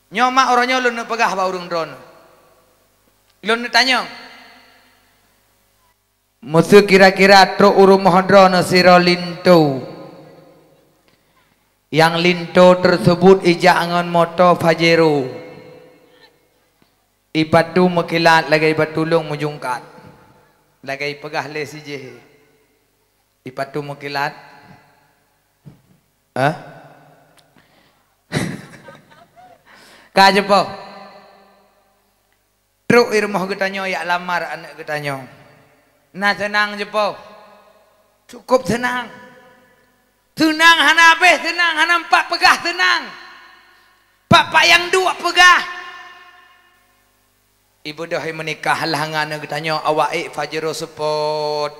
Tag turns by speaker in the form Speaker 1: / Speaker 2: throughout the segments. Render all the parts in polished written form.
Speaker 1: Nyomak orangnya lu nak pegah ba urung drone. Lu nak tanya. Musuh kira-kira tro urung drone siro linto. Yang linto tersebut ijak angon moto Pajero. Ipatu mekilat lagi batulung mujungkat. Lagi pegah le si je. Ipatu mekilat. Kaje po. Truk irmoh getanyo ya lamar anak getanyo. Nah tenang je po. Cukup tenang. Tenang hana habis tenang hana empat pegah tenang. Pak yang dua pegah. Ibu dah menikah halangan getanyo awak Fajero support.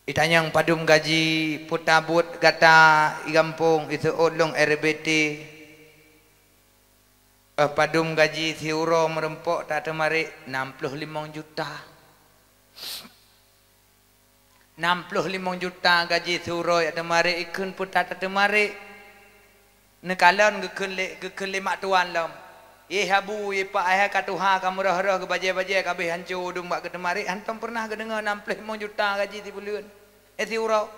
Speaker 1: Itanyang padum gaji putabut gata igampung itu odlong RBT. Padum gaji siuro merempok tak temari 65 juta. 65 juta gaji siuro ya temari ikun pun tak temari. Nekalon gekun lima tuan lam. Habu pak ayah katuha kamu roh ke bajai-bajai kabeh hancur dung bak ke temari hantam pernah ke dengar 65 juta gaji ti bulan. Siuro.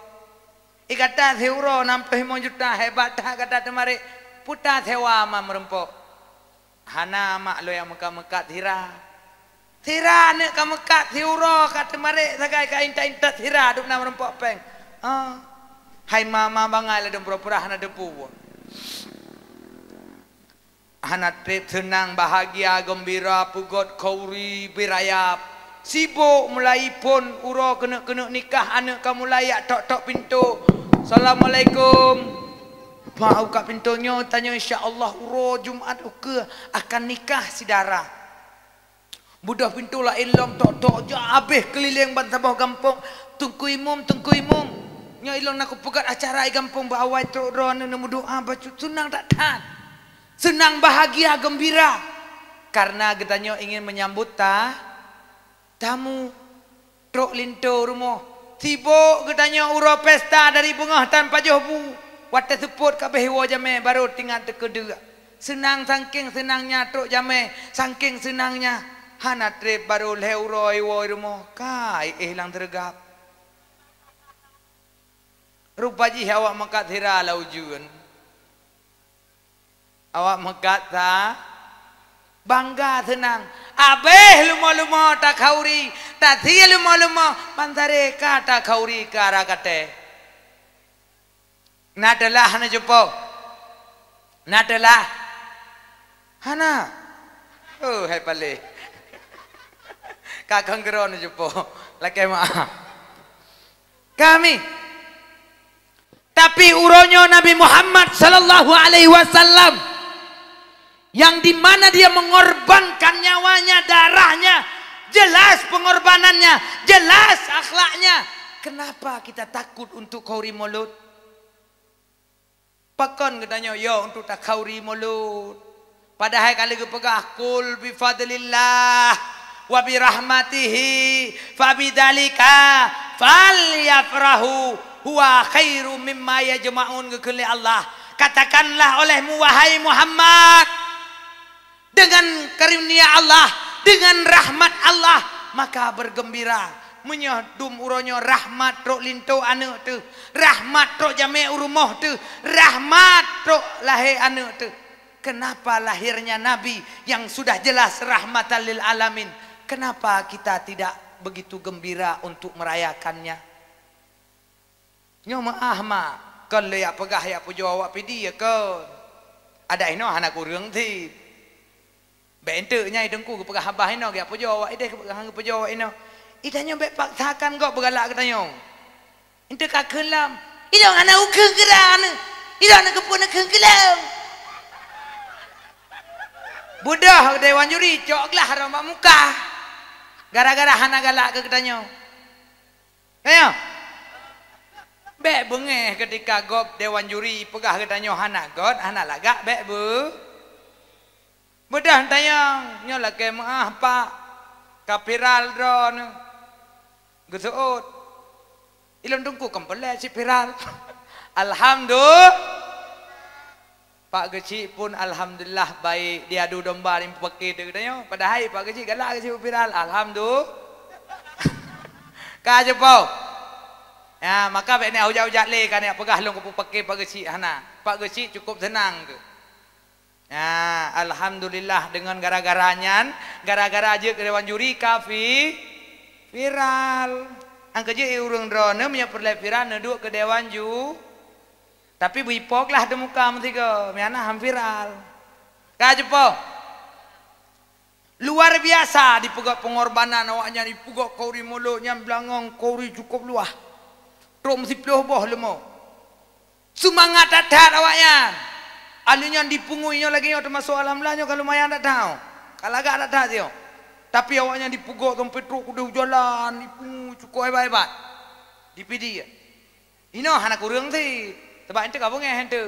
Speaker 1: Kata siuro 65 juta hebat tak kata temari puta sewa ma merempok. Hana mak lo yang mekat-mekat tira. Tira nak ka mekat siuro kat temari sagai ka inta-inta tira duk na merempok peng. Hai mama bangai la dem pura-pura hana depu. Hana trip senang bahagia gembira pugot kauri birayap. Sibuk mulai pun uro kena nikah anak kamu layak tok-tok pintu. Assalamualaikum. Mau kat pintunya tanya insya-Allah uro Jumaat ke akan nikah sidara. Budak pintu lah ilong tok-tok je habis keliling bantabah kampung tungku imum. Nya ilong nak pegat acara ai kampung bawai tok ron nak doa baca senang tak tan. Senang bahagia gembira. Karena katanya ingin menyambut tamu truk linto rumah. Sibuk katanya uro pesta dari bengah tanpa johbu. Wata support kabeh wo jame baru tinggal tekede. Senang saking senangnya truk jame, saking senangnya hana trip baru leuroi wo rumah. Kai hilang tergap. Rupaji awak mekat hira laujun. Awak mekat ta bangga senang. Abeh lumo-lumo tak kauri, tak sia lumo-lumo pantare kata kauri ke arah kate. Nadalah hana jumpa. Nadalah hana. Hai pale. Kakang geron jumpa. Lakai maaf. Kami. Tapi uronyo Nabi Muhammad sallallahu alaihi wasallam yang di mana dia mengorbankan nyawanya, darahnya, jelas pengorbanannya, jelas akhlaknya. Kenapa kita takut untuk kauri mulut? Pakon katanya yo untuk tak kauri mulut. Padahal kali ke pegah kul bi fadlillah wa bi rahmatihi fa bidzalika falyafrahu huwa khairum mimma yajma'un ke Allah. Katakanlah olehmu wahai Muhammad, dengan karunia Allah, dengan rahmat Allah, maka bergembira. Menyadum uronyo rahmat truk linto anu tu, rahmat truk jame urumoh tu, rahmat truk lahir anu tu. Kenapa lahirnya Nabi yang sudah jelas rahmatan lil alamin, kenapa kita tidak begitu gembira untuk merayakannya? Nyo maah mak kan le ya pegah ya pujo awak pidi ya kan ada ino anak kurang ti bente nya idengku ke pegah habah ino ya pujo awak ide ke pegah pujo awak ino idanya bet paksakan kau bergalak katanya inte ka kelam ida anak ukeng geran ida anak kepun nak kelam budah dewan juri coklah rambak muka gara-gara hana galak ke katanya ayo bek bengeh ketika gop dewan juri pegah katanya hana god hana lagak bek bu budah tayang nyola ke maah pak kapiral dron gesuut ilon dungku kempele si piral alhamdulillah Pak kecil pun alhamdulillah baik, dia adu domba ni pakai dia katanya. Padahal Pak kecil galak kecil viral. Alhamdulillah. Ka je po. Ya, maka baik ni hujat-hujat le kan ya pegah long ku pakai Pak kecil hana. Pak kecil cukup senang ke. Ya, alhamdulillah dengan gara-garanya, gara-gara aja ke dewan juri kafi viral. Ang kerja urang drone punya perle viral neduk ke dewan ju. Tapi beripok lah di muka mereka. Miana hampiral. Kajepo. Luar biasa dipegak pengorbanan awaknya. Dipegak kauri mulutnya. Belangong kauri cukup luah. Rok mesti peluh boh lemo. Semangat dadat awaknya. Alunya dipunguinya lagi. Termasuk alhamdulillahnya kalau lumayan tak tahu. Kalau agak tak tahu dia. Tapi awaknya dipegak sampai truk kuda jalan. Dipungu cukup hebat-hebat. Dipidi. Ini anak kurang sih. Sebab itu kau pengen tu,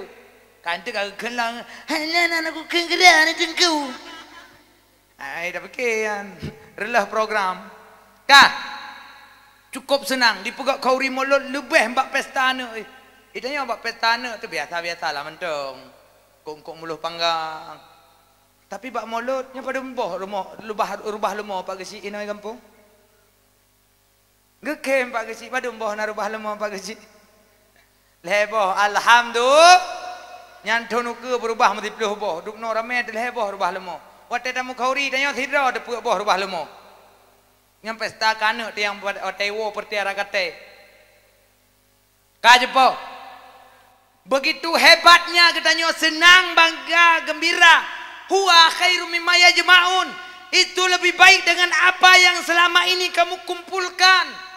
Speaker 1: kan tu kau kelang, hanya anak aku kengkera ni tengku. Ay, dah pakai relah program, kan? Cukup senang, dipegak kauri mulut lebih mbak pesta ni. Itanya mbak pesta ni tu biasa lah mentong, kong mulut panggang. Tapi mbak mulutnya pada mbah rumah, rubah lemah pak kecil ini kampung. Gekem pak kecil pada mbah nak rubah lemah pak kecil. Leboh alhamdulillah nyantun ke berubah mesti peluh boh duk no ramai leboh rubah lemo wate tamu kauri tanya tidra de boh rubah lemo nyam pesta kana te yang buat tewo pertiara kate kajepo begitu hebatnya katanya senang bangga gembira huwa khairum mimma yajma'un itu lebih baik dengan apa yang selama ini kamu kumpulkan.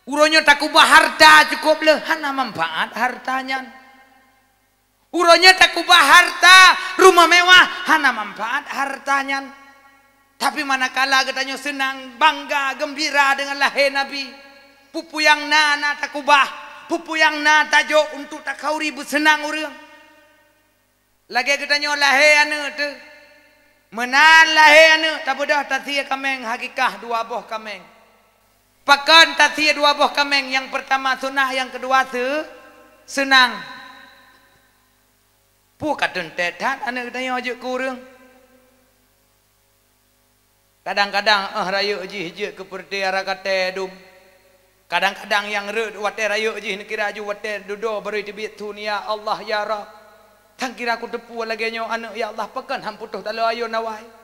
Speaker 1: Uronya tak kubah harta cukup leh, hana manfaat hartanya. Uronya tak kubah harta, rumah mewah, hana manfaat hartanya. Tapi manakala katanya senang, bangga, gembira dengan lahir Nabi. Pupu yang na tak kubah, pupu yang na tajuk untuk tak kauri bersenang urang. Lagi katanya lahir ane tu, menal lahir ane, tak bodoh tak sia kameng hakikah dua boh kameng. Pakan tati dua buah kameng. Yang pertama sunnah, yang kedua senang. Pu kadun tetat anak tanya aja kurang. Kadang-kadang raya je ke pertiara kate dum. Kadang-kadang yang wate raya je ni kira aju wate dudo beri tibit tu ni ya Allah ya Rab. Tang kira aku tepu lagi nyo anak ya Allah pakan ham putuh talo ayo nawai.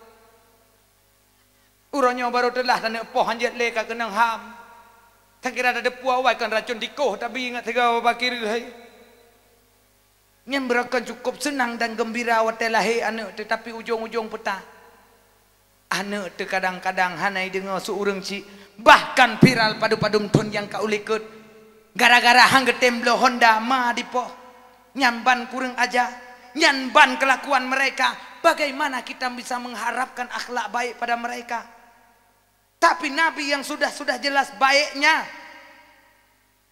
Speaker 1: Urangnya baru telah dan poh hanjat leka kenang ham. Tak kira ada puah awai kan racun dikoh tapi ingat tiga bakir hai. Nyemberakan cukup senang dan gembira watelahi anak tetapi ujung-ujung peta. Anak tu kadang-kadang hanai dengar seorang cik bahkan viral padu-padum tun yang kau likut. Gara-gara hang getemblo Honda ma dipoh. Nyamban kurang aja. Nyamban kelakuan mereka. Bagaimana kita bisa mengharapkan akhlak baik pada mereka? Tapi Nabi yang sudah jelas baiknya,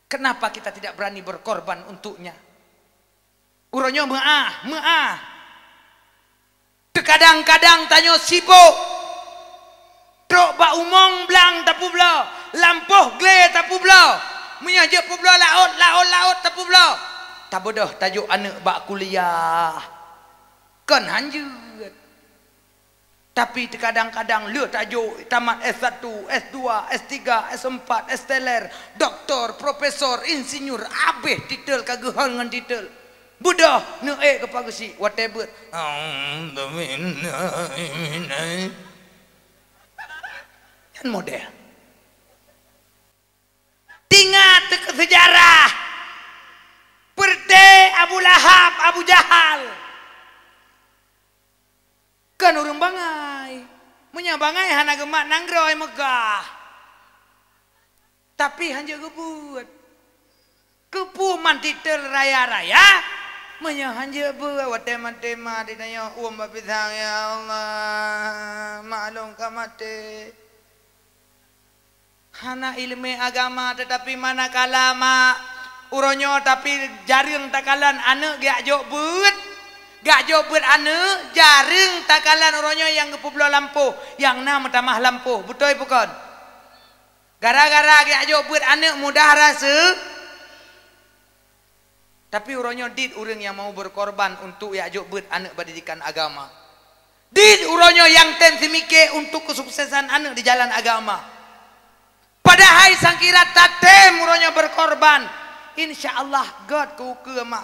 Speaker 1: kenapa kita tidak berani berkorban untuknya? Uronya maah. Kadang-kadang tanya sibuk. Trok ba umong blang tapu blo, lampuh gle tapu blo, menyajak pu blo laut tapu blo. Tak bodoh tajuk anak bak kuliah. Kan hanjut. Tapi kadang-kadang lu tajuk tamat S1, S2, S3, S4, S-teler, doktor, profesor, insinyur, abeh titel kaguhan dengan titel. Budah, ne ke pagasi, whatever. Kan model. Tingat ke sejarah. Perde Abu Lahab, Abu Jahal. Kan urang bangai. Menyabangai hana gemak nanggroy megah. Tapi hanya gebut. Kepuman titel raya-raya. Hanya buat tema-tema ditanya bapisang ya Allah. Maklum kamate. Hana ilmu agama tetapi manakala uronyo tapi jaring takalan anak gak jok but. Gak jauh berane jaring takalan orangnya yang ke Pulau Lampu yang nama tamah lampu betul bukan gara-gara gak jauh berane mudah rasa Tapi uronyo dit orang yang mau berkorban untuk ya ber anak pendidikan agama. Dit uronyo yang tensi mikir untuk kesuksesan anak di jalan agama. Padahal sangkira tatem uronyo berkorban. Insyaallah God ku ke mak.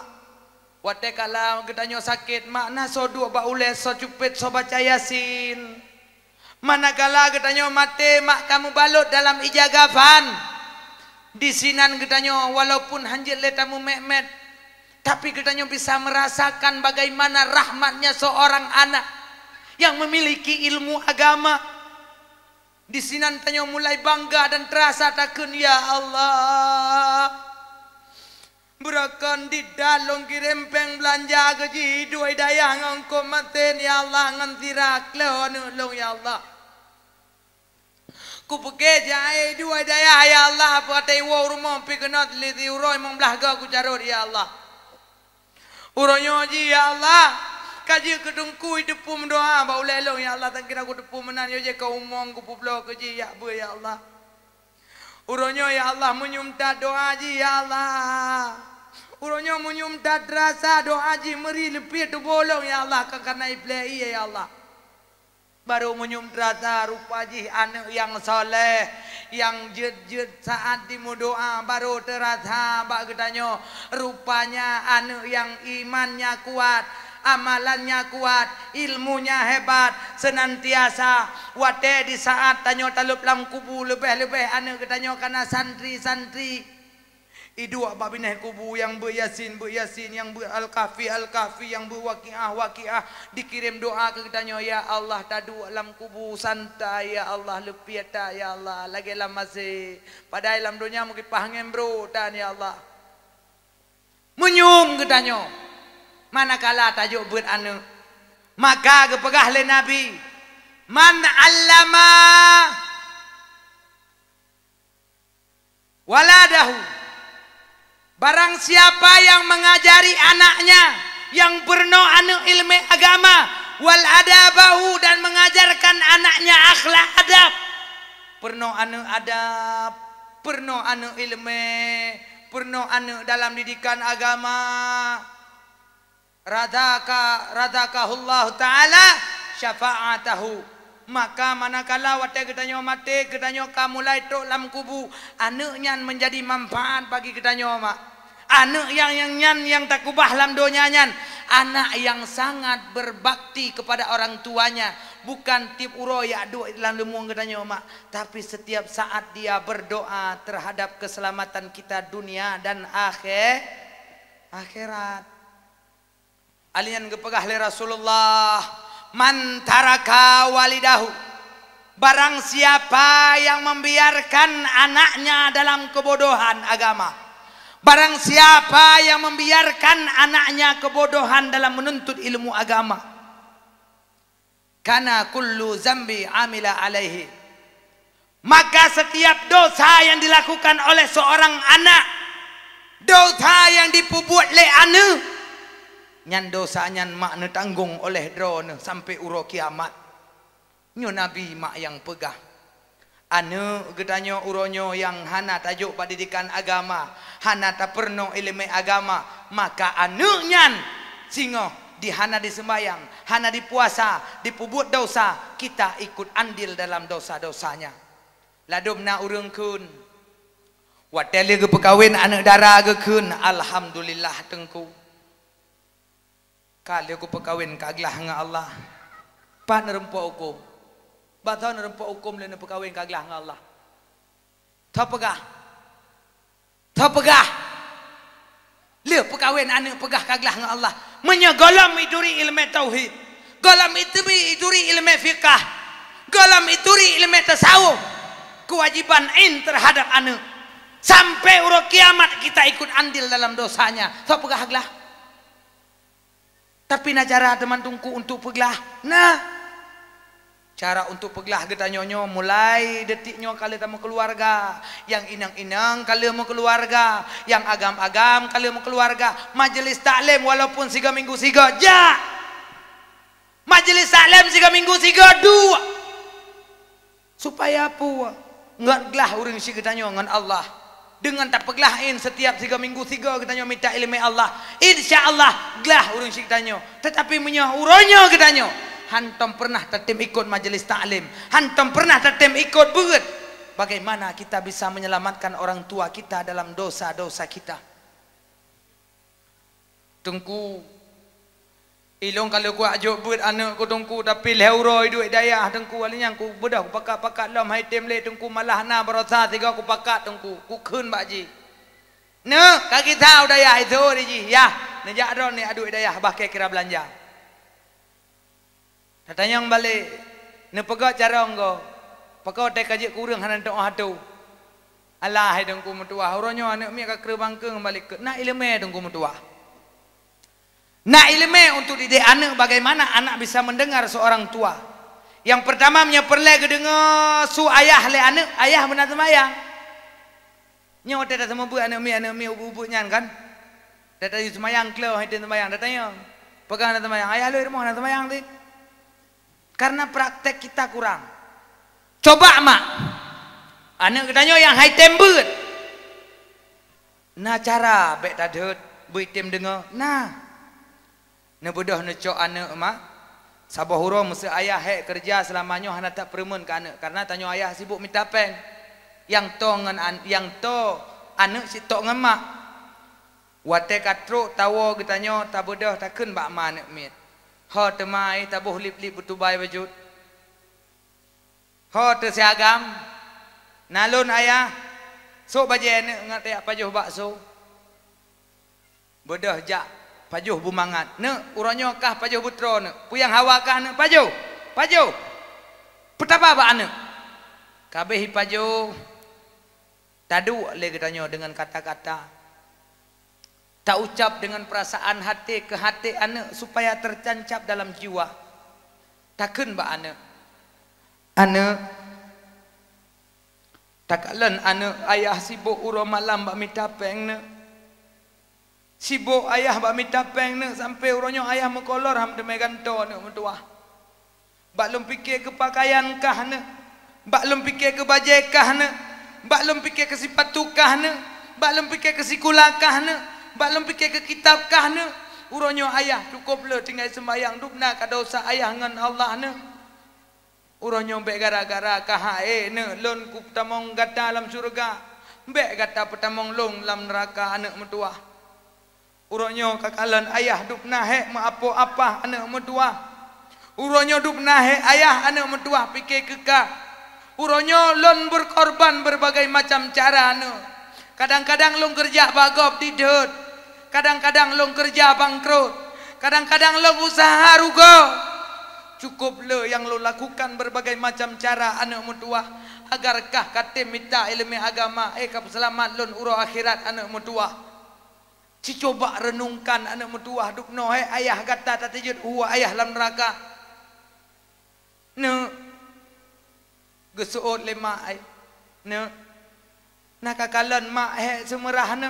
Speaker 1: Wate kala gedanyo sakit mak na so dua ba ules so cupet so baca yasin. Manakala gedanyo mate mak kamu balut dalam ijagafan. Di sinan gedanyo walaupun hanjil letamu mehmet, tapi gedanyo bisa merasakan bagaimana rahmatnya seorang anak yang memiliki ilmu agama. Di sinan tanyo mulai bangga dan terasa takun ya Allah. Berakan di dalong kirempeng belanja gaji dua dayang engkau maten ya Allah ngantirak lo ya Allah. Ku peke jai dua daya ya Allah patai wo rumah pikenot liti uroi mong belahga ku caror ya Allah. Uronyo ji ya Allah kaji kedungku hidupum doa bau lelong ya Allah tak kira ku depu menan yo je kau umong ku puplo kaji ya bu ya Allah. Uronyo ya Allah menyumta doa ji ya Allah. Uronyo menyumta rasa doa ji meri lebih tu bolong ya Allah karena iblai ya Allah. Baru menyumtrata rupa ji anak yang soleh, yang jed saat dimudoa baru terasa bak getanyo rupanya anak yang imannya kuat, amalannya kuat, ilmunya hebat, senantiasa wate di saat tanyo talup lam kubu lebih anak getanyo karena santri-santri idu apa bineh kubu yang beryasin yang ber-al-kafi yang berwaqiah dikirim doa ke kitanya ya Allah tadu alam kubu santai ya Allah lepiata ya Allah lagi lama masih pada alam dunia mungkin pahangem bro dan ya Allah menyum kitanya manakala tajuk ber anu maka kepegah le Nabi man allama waladahu. Barang siapa yang mengajari anaknya yang berno anu ilmu agama wal adabahu dan mengajarkan anaknya akhlak adab. Perno anu adab, perno anu ilmu, perno anu dalam didikan agama. Radakahullah taala syafa'atahu. Maka manakala wate gedanyo mate gedanyo kamulai tok lam kubu anaknya menjadi manfaat bagi gedanyo mak. Anak yang tak kubah lam donya nyan, anak yang sangat berbakti kepada orang tuanya, bukan tip uro ya doa dalam lemuang gedanyo mak, tapi setiap saat dia berdoa terhadap keselamatan kita dunia dan akhirat. Alian gepegah le Rasulullah man taraka walidahu. Barang siapa yang membiarkan anaknya dalam kebodohan agama. Barang siapa yang membiarkan anaknya kebodohan dalam menuntut ilmu agama. Kana kullu zambi amila alaihi. Maka setiap dosa yang dilakukan oleh seorang anak, dosa yang dipubuat oleh anak, nyan dosa nyan mak tanggung oleh drone sampai uro kiamat. Nyo Nabi mak yang pegah. Anu gedanyo uronyo yang hana tajuk pendidikan agama, hana tak perno ilmu agama, maka anu nyan singo di hana disembayang, hana dipuasa, dipubut dosa, kita ikut andil dalam dosa-dosanya. Ladumna urang kun watele ge pekawin anak dara ge kun alhamdulillah tengku. Kali aku pekawin kaglah nga Allah. Pan rempo hukum. Bathon rempo hukum le pekawin kaglah nga Allah. Thapegah. Le pekawin anak pegah kaglah nga Allah. Menyegolam iduri ilmu tauhid. Golam iduri ilmu fiqah. Golam iduri ilmu tasawuf. Kewajiban terhadap anak. Sampai urut kiamat kita ikut andil dalam dosanya. Thapegah aglah. Tapi na cara teman tungku untuk peglah. Nah, cara untuk peglah kita nyonyo mulai detiknya kali tamu keluarga, yang inang-inang kali mau keluarga, yang agam-agam kali mau keluarga, majelis taklim walaupun 3 minggu 3 ja, majelis taklim 3 minggu 3 dua, supaya apa? Nggak gelah orang si kita ngan Allah dengan tak peglahin setiap 3 minggu 3 katanya minta ilmu Allah, insyaallah gelah urang sik tanyo. Tetapi menyah uronyo katanya hantam pernah tatim ikut majelis taklim, hantam pernah tatim ikut beut. Bagaimana kita bisa menyelamatkan orang tua kita dalam dosa-dosa kita? Tengku ilong kalau ku ajak beut anak ku tengku tapi leuroi duit dayah tengku alinya ku bedah ku pakat-pakat lam hai tem le tengku malah na berasa tiga ku pakat tengku ku keun bak ji. Ne kaki tahu dayah itu ji ya. Nejak ron ni aduit dayah bahke kira belanja. Katanya yang balik ne pegat cara engko. Pakau tek kaji kurang hanan doa hatu. Allah hai tengku metua uronyo anak mi ka kre bangkeung balik ke na ilmu tengku metua. Nah ilmu untuk didik anak bagaimana anak bisa mendengar seorang tua. Yang pertama menyeperle kedengar su ayah le anak, ayah benar semayang. Nyo teta sama bu anak mi ubu nyan kan. Teta yu semayang klo hai semayang datanya. Pegang anak semayang, ayah lu rumah anak semayang ti. Karena praktek kita kurang. Coba mak. Anak katanya yang hai tembut. Nah cara bek tadet bui tem dengar. Nah ne bodoh ne cok anak mak sabah huro mesti ayah hek kerja selamanya hana tak peremun ke anak karena tanya ayah sibuk minta pen yang to anak si tok ngan mak wate katro tawo getanyo ta bodoh takun bak ma anak mit ho temai tabuh lip-lip betubai wajud ho te siagam nalun ayah sok baje anak ngat ya pajuh bakso bodoh jak pajuh bumangat ne uranyo kah pajuh putro ne puyang hawa kah ne pajuh petapa ba ane kabeh pajuh tadu le katanya dengan kata-kata tak ucap dengan perasaan hati ke hati ane supaya tercancap dalam jiwa takun ba ane takalen ane ayah sibuk uro malam ba minta peng ne sibuk ayah bak minta peng ne sampai uronyo ayah mekolor ham demai ganto ne mentua. Bak lum fikir ke pakaian kah ne, bak lum fikir ke baju kah ne, bak lum fikir ke sepatu kah ne, bak lum fikir ke sekolah kah ne, bak lum fikir ke kitab kah ne. Uronyo ayah cukup le tinggal sembahyang dupna ka dosa ayah ngan Allah ne. Uronyo bek gara-gara kah ne lon ku tamong gata dalam surga. Bek gata petamong long dalam neraka anak mentua. Uronyo kakalan ayah dup nahe ma apa anak mentua. Uronyo dup nahe ayah anak mentua pikir kekah. Uronyo lon berkorban berbagai macam cara anu. Kadang-kadang long kerja bagop didut. Kadang-kadang long kerja bangkrut. Kadang-kadang long usaha rugo. Cukup le yang lo lakukan berbagai macam cara anak mentua. Agarkah katim minta ilmu agama kap selamat lon uro akhirat anak mentua. Si coba renungkan anak mentua duk no ayah kata tatijud huwa ayah lam neraka. Ne gesuot le mak ai. Ne nakakalan mak semerah ne.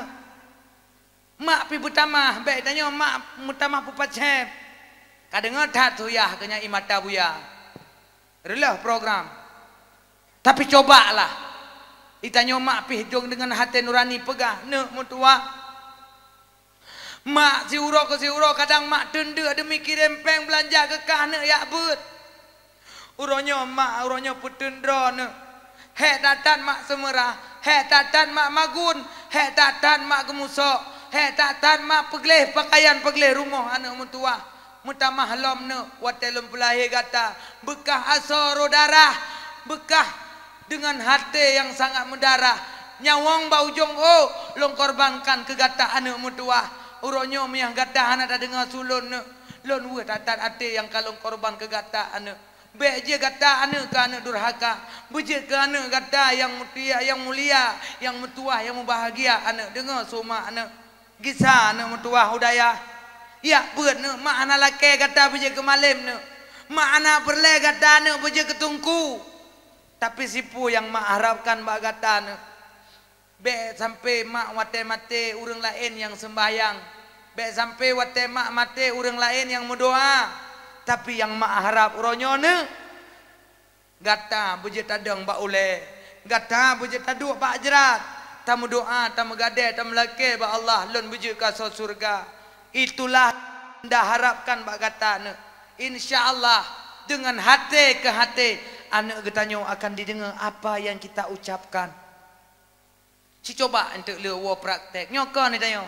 Speaker 1: Mak pi butamah baik tanya mak mutamah pupacep. Kadengar tat tuyah kenya imata buya. Relah program. Tapi cobalah. Ditanya mak pi hidung dengan hati nurani pegah ne mentua. Mak si uro ke si uro kadang mak denda demi kirim peng belanja ke kahne ya bet. Uronyo mak uronyo putendra ne. Hek tatan mak semerah, hek tatan mak magun, hek tatan mak gemusok, hek tatan mak pegleh pakaian pegleh rumah anak mentua. Mutamah lom ne watelum pelahir kata bekah asoro darah, bekah dengan hati yang sangat mendarah. Nyawang bau jong long korbankan ke gata anak mentua. Uronyo miyah gata anak tak dengar sulun ne. Lon we tatat ate yang kalong korban ke gata anak. Be je gata anak ke anak durhaka. Beje ke anak gata yang mulia, yang metua, yang bahagia anak dengar suma anak. Gisa anak metua hudaya. Ya beut ne mak anak laki gata beje ke malim ne. Mak anak perle gata anak beje ke tungku. Tapi sipu yang mak harapkan bak gata ne. Be sampai mak wate mate urang lain yang sembahyang. Be sampai wate mak mate urang lain yang mendoa. Tapi yang mak harap uronyo ne gata beje tadang bak ule. Gata beje taduk bak jerat. tamu doa, tamu gadai, tamu laki ba Allah lun bujuk ka surga. Itulah anda harapkan bak kata ne. Insya-Allah dengan hati ke hati anak getanyo akan didengar apa yang kita ucapkan. Si coba untuk le wo praktek. Nyokon ni tanyo.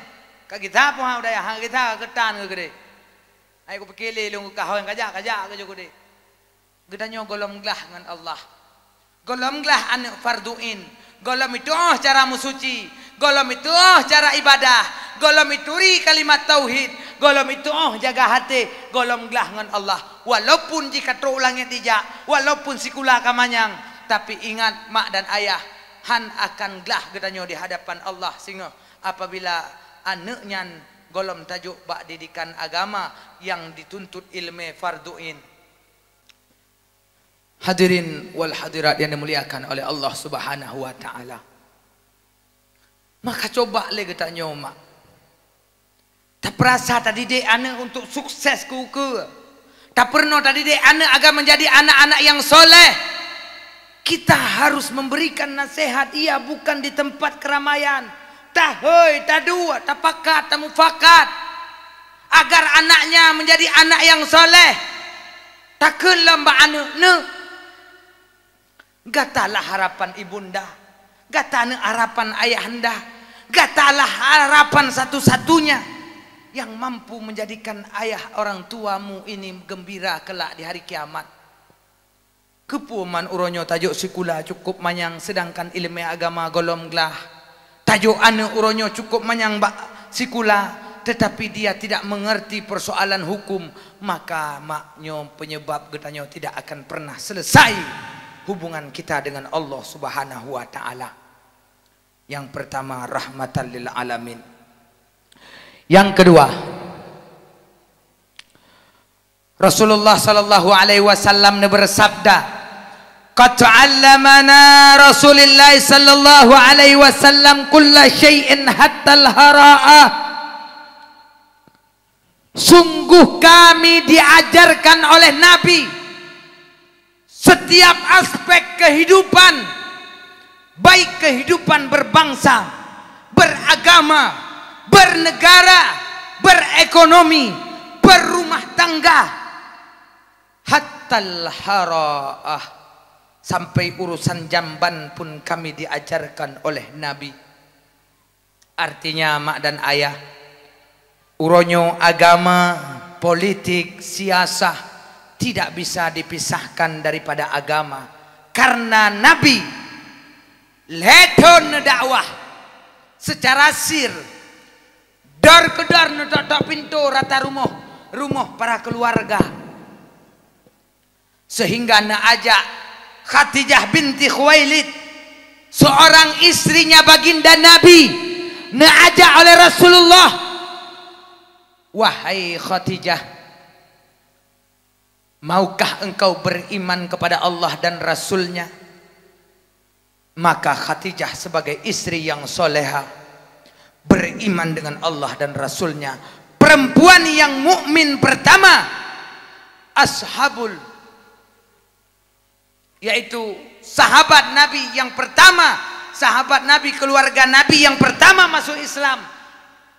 Speaker 1: Kak kita apa udah ya kita ketan ke gede. Ai ko pikir lu ka hawan kajak ke jo gede. Getanyo golom glah dengan Allah. Golom glah anak farduin. Golom itu cara musuci. Golom itu cara ibadah. Golom ituri kalimat tauhid. Golom itu jaga hati. Golom gelah dengan Allah. Walaupun jika terulangnya tidak. Walaupun sikula kamanyang. Tapi ingat mak dan ayah. Han akan gelah gedanyo di hadapan Allah. Sehingga apabila anaknya golom tajuk bak didikan agama. Yang dituntut ilmu farduin. Hadirin wal hadirat yang dimuliakan oleh Allah Subhanahu wa taala. Maka coba le getanyo mak. Tak perasa tadi dek anak untuk sukses ke. Tak pernah tadi dek anak agar menjadi anak-anak yang soleh. Kita harus memberikan nasihat ia bukan di tempat keramaian. Tak hoi, tak dua, tak pakat, tak mufakat. Agar anaknya menjadi anak yang soleh. Takkan lambak anak ne. Gatalah harapan ibunda. Gatalah harapan ayahanda. Gatalah harapan satu-satunya yang mampu menjadikan ayah orang tuamu ini gembira kelak di hari kiamat. Kepuman uronyo tajuk sikula cukup manyang sedangkan ilmu agama golom gelah. Tajuk ane uronyo cukup manyang sikula tetapi dia tidak mengerti persoalan hukum, maka maknyo penyebab getanyo tidak akan pernah selesai hubungan kita dengan Allah Subhanahu wa taala. Yang pertama rahmatan lil alamin. Yang kedua, Rasulullah sallallahu alaihi wasallam bersabda, "Qad 'allamana Rasulullah sallallahu alaihi wasallam kulla syai'in hatta al-hara'ah." Sungguh kami diajarkan oleh Nabi setiap aspek kehidupan, baik kehidupan berbangsa, beragama, bernegara, berekonomi, berumah tangga, hattal hara'ah, sampai urusan jamban pun kami diajarkan oleh Nabi. Artinya mak dan ayah, uronyo agama, politik, siasah tidak bisa dipisahkan daripada agama. Karena Nabi leton dakwah secara sir, door ke door, nutok pintu rata rumah para keluarga, sehingga ajak Khadijah binti Khuwailid, seorang istrinya baginda Nabi, ajak oleh Rasulullah, "Wahai Khadijah, maukah engkau beriman kepada Allah dan Rasulnya?" Maka Khadijah sebagai istri yang soleha beriman dengan Allah dan Rasulnya, perempuan yang mukmin pertama, ashabul, yaitu sahabat Nabi yang pertama, sahabat Nabi, keluarga Nabi yang pertama masuk Islam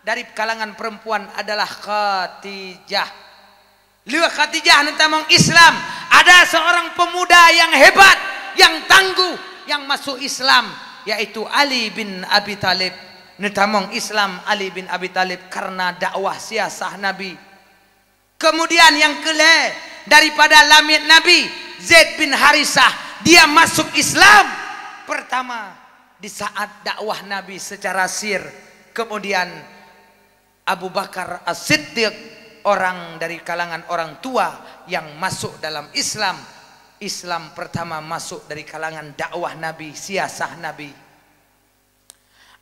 Speaker 1: dari kalangan perempuan adalah Khadijah. Lihat Khadijah nentamong Islam, ada seorang pemuda yang hebat, yang tangguh yang masuk Islam, yaitu Ali bin Abi Thalib. Nentamong Islam Ali bin Abi Thalib karena dakwah siasah Nabi. Kemudian yang kedua daripada lamit Nabi, Zaid bin Harisah, dia masuk Islam pertama di saat dakwah Nabi secara sir. Kemudian Abu Bakar As-Siddiq, orang dari kalangan orang tua yang masuk dalam Islam. Islam pertama masuk dari kalangan dakwah Nabi, siasah Nabi.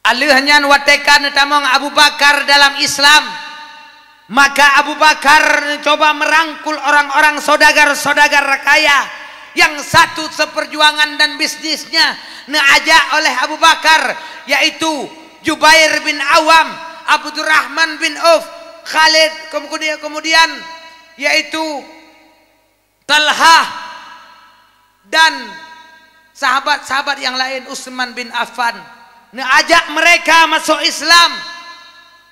Speaker 1: Alihnya watekan tamong Abu Bakar dalam Islam, maka Abu Bakar coba merangkul orang-orang saudagar-saudagar kaya yang satu seperjuangan dan bisnisnya ajak oleh Abu Bakar, yaitu Jubair bin Awam, Abdurrahman bin Auf, Khalid, kemudian yaitu Talha dan sahabat-sahabat yang lain, Utsman bin Affan. ajak mereka masuk Islam.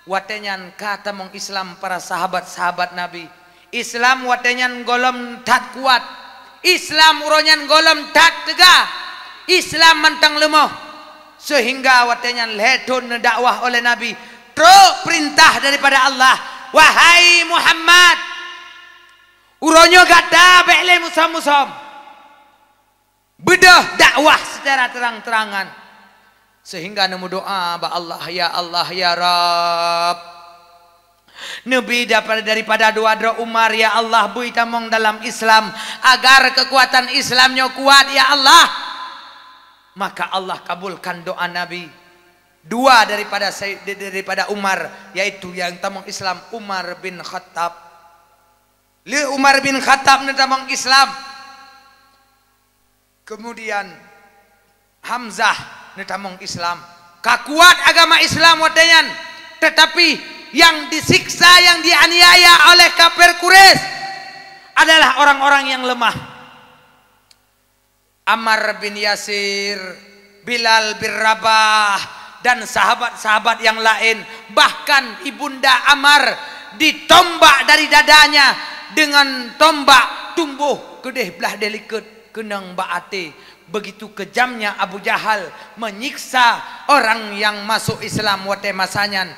Speaker 1: Watenyan kata mong Islam para sahabat-sahabat Nabi. Islam watenyan golom tat kuat. Islam uronyan golom tat tegah. Islam mantang lemah. Sehingga watenyan ledon dakwah oleh Nabi. Terus perintah daripada Allah. Wahai Muhammad, uronyo gata be'le musam-musam. Bedah dakwah secara terang-terangan. Sehingga nemu doa ba Allah ya Rabb. Nabi daripada doa Umar, ya Allah bui tamong dalam Islam agar kekuatan Islamnya kuat ya Allah. Maka Allah kabulkan doa Nabi. Dua daripada Umar, yaitu yang tamong Islam Umar bin Khattab. Umar bin Khattab tamong Islam. Kemudian Hamzah tamong Islam. Kakuat agama Islam watenyan, tetapi yang disiksa, yang dianiaya oleh kafir Quraisy adalah orang-orang yang lemah. Ammar bin Yasir, Bilal bin Rabah, dan sahabat-sahabat yang lain. Bahkan ibunda Ammar ditombak dari dadanya dengan tombak tumbuh kedeh belah delikat kenang baate. Begitu kejamnya Abu Jahal menyiksa orang yang masuk Islam wate masanyan.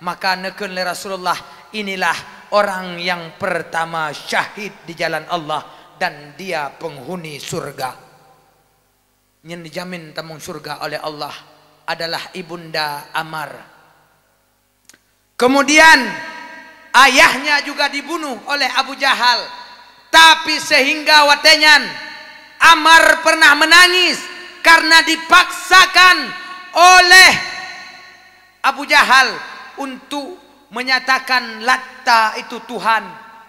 Speaker 1: Maka neken le Rasulullah, inilah orang yang pertama syahid di jalan Allah dan dia penghuni surga. Yang dijamin tamung surga oleh Allah adalah ibunda Ammar. Kemudian ayahnya juga dibunuh oleh Abu Jahal. Tapi sehingga watenyan Ammar pernah menangis karena dipaksakan oleh Abu Jahal untuk menyatakan Latta itu Tuhan.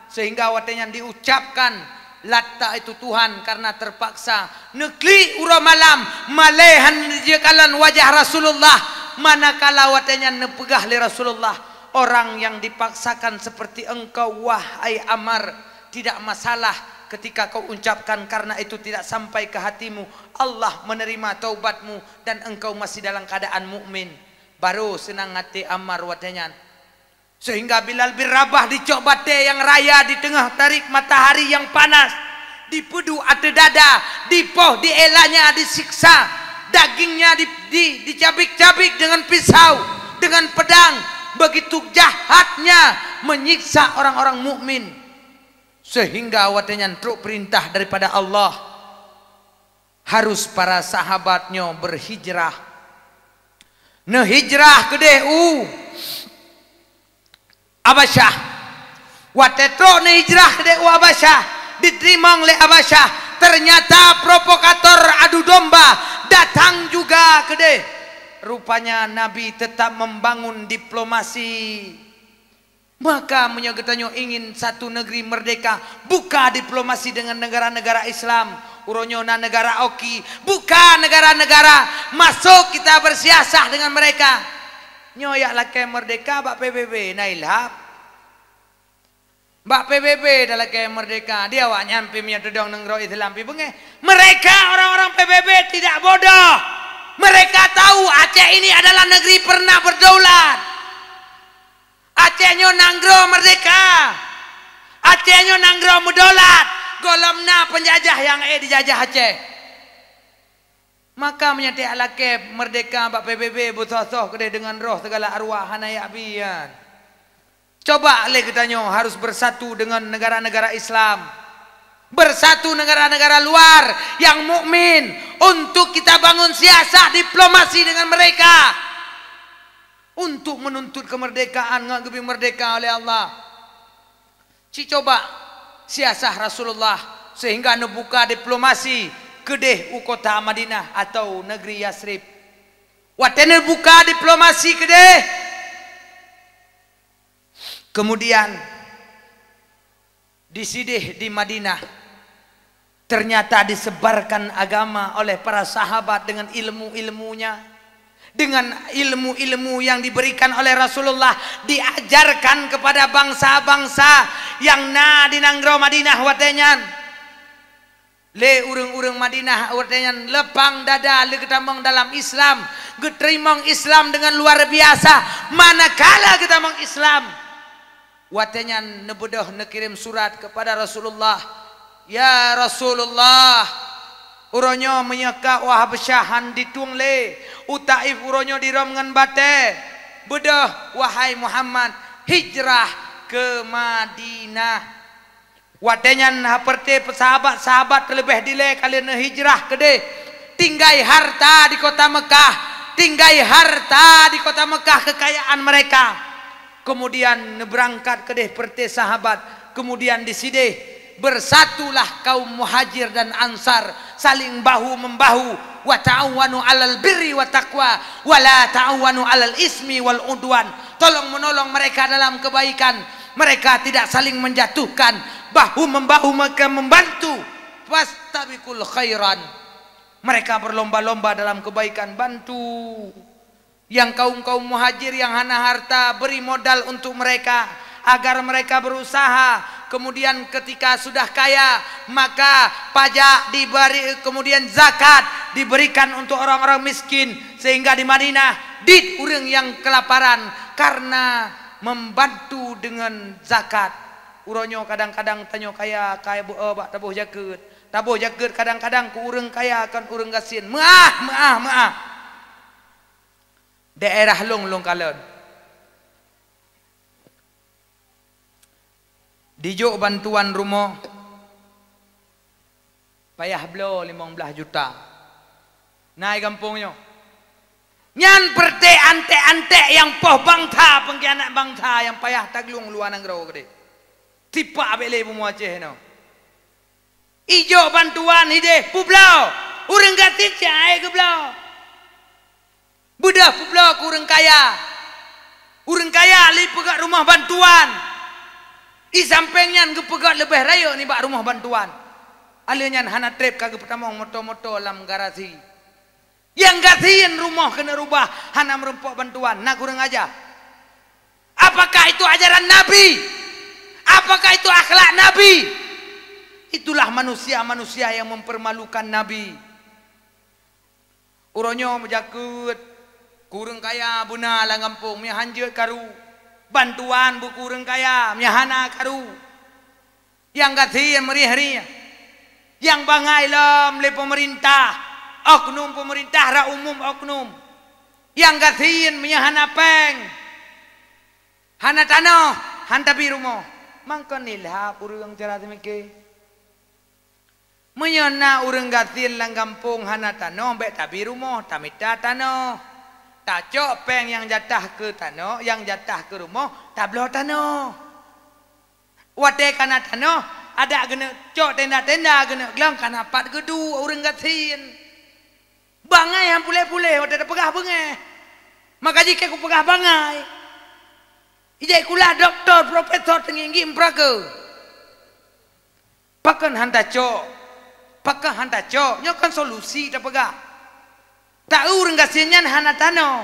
Speaker 1: Sehingga watenyan diucapkan Latta itu Tuhan karena terpaksa. Nekli ura malam malehan jekalan wajah Rasulullah, manakala watenyan nepegah li Rasulullah. Orang yang dipaksakan seperti engkau wahai Ammar, tidak masalah ketika kau ucapkan, karena itu tidak sampai ke hatimu. Allah menerima taubatmu dan engkau masih dalam keadaan mukmin. Baru senang hati Ammar watenyan. Sehingga Bilal bin Rabah dicok bate yang raya di tengah tarik matahari yang panas, dipedu ate dada, dipoh di elanya disiksa, dagingnya dicabik-cabik dengan pisau, dengan pedang. Begitu jahatnya menyiksa orang-orang mukmin. Sehingga watenyan truk perintah daripada Allah, harus para sahabatnya berhijrah. Hijrah ke DU Abasyah. Watetro hijrah ke DU Abasyah, diterima oleh Abasyah. Ternyata provokator adu domba datang juga ke DU. Rupanya Nabi tetap membangun diplomasi. Maka menyagetanyo ingin satu negeri merdeka, buka diplomasi dengan negara-negara Islam. Uronyona negara oki, buka negara-negara, masuk kita bersiasah dengan mereka. Nyoyak laki merdeka bak PBB nailhab. Bak PBB dalam laki merdeka, dia wak nyampi minyak dedong nenggro Islam pi benge. Mereka orang-orang PBB tidak bodoh. Mereka tahu Aceh ini adalah negeri pernah berdaulat. Acehnya nanggro merdeka, Acehnya nanggro mudolat, golomna penjajah yang dijajah Aceh. Maka menyati alake merdeka bak PBB butoh-toh kedai dengan roh segala arwah hanayak bian. Coba le katanya harus bersatu dengan negara-negara Islam, bersatu negara-negara luar yang mukmin untuk kita bangun siasah diplomasi dengan mereka. Untuk menuntut kemerdekaan, ngagebi merdeka oleh Allah. Coba siasah Rasulullah sehingga nebuka diplomasi kedeh kota Madinah atau negeri Yasrib. Watene buka diplomasi kedeh. Kemudian disidih di Madinah. Ternyata disebarkan agama oleh para sahabat dengan ilmu-ilmunya. Dengan ilmu-ilmu yang diberikan oleh Rasulullah, diajarkan kepada bangsa-bangsa yang di Nanggro Madinah watenyan. Le urang-urang Madinah artinya lepang dada le ketamang dalam Islam, geterimang Islam dengan luar biasa. Manakala kita mang Islam, watenya nebedah nekirim surat kepada Rasulullah. Ya Rasulullah, uronyo menyeka wah besyahan ditung le, utaif uronyo dirom ngan bate. Bedah wahai Muhammad hijrah ke Madinah. Wadenyan seperti sahabat-sahabat terlebih dile kalian hijrah kede tinggai harta di kota Mekah, tinggai harta di kota Mekah kekayaan mereka, kemudian berangkat kede seperti sahabat, kemudian diside bersatulah kaum muhajir dan ansar saling bahu membahu, wa ta'awanu 'alal birri wa taqwa wa la ta'awanu 'alal ismi wal udwan, tolong menolong mereka dalam kebaikan, mereka tidak saling menjatuhkan, bahu membahu mereka membantu, fastabiqul khairan, mereka berlomba-lomba dalam kebaikan, bantu yang kaum-kaum muhajir yang hana harta, beri modal untuk mereka agar mereka berusaha, kemudian ketika sudah kaya maka pajak diberi, kemudian zakat diberikan untuk orang-orang miskin, sehingga di Madinah dit urang yang kelaparan karena membantu dengan zakat. Uronyo kadang-kadang tanyo kaya bak tabuh jaket kadang-kadang ku urang kaya kan urang gasin maah daerah long kalon dijo bantuan rumah payah blo 15 juta naik kampungnya nyan perte ante-ante yang poh bangta pengkhianat bangta yang payah taglung luar nanggro gede tipa abele bu Aceh no ijo bantuan hide publau urang gatit cai ke blau budak publau ku urang kaya li pegat rumah bantuan i sampengnya ke pegat lebih raya ni bak rumah bantuan alenya hana trip kagak pertama moto-moto lam garasi yang gasiin rumah kena rubah hana merempok bantuan nak kurang aja. Apakah itu ajaran Nabi? Apakah itu akhlak Nabi? Itulah manusia-manusia yang mempermalukan Nabi. Uronyo menjakut kurang kaya buna lang kampung mia hanjeut karu bantuan bu kurang kaya mia hana karu yang gatian merih-rih yang bangai lam le pemerintah oknum pemerintah ra umum oknum yang gatian mia hana peng hana tanah hantapi rumah mangkon nilha urang cara temike menyana urang gatin lang kampung hana tano mbek tabi rumah tamita tano tacok peng yang jatah ke tano yang jatah ke rumah tablo tano wate kana tano ada gena cok tenda-tenda gena gelang kana pat gedu urang gatin bangai yang pule-pule wate pegah bengeh maka jika ku pegah bangai ijai kula doktor profesor tinggi imprake pakan hanta cok nyokan solusi tak pegah tak urang gasinyan hana tano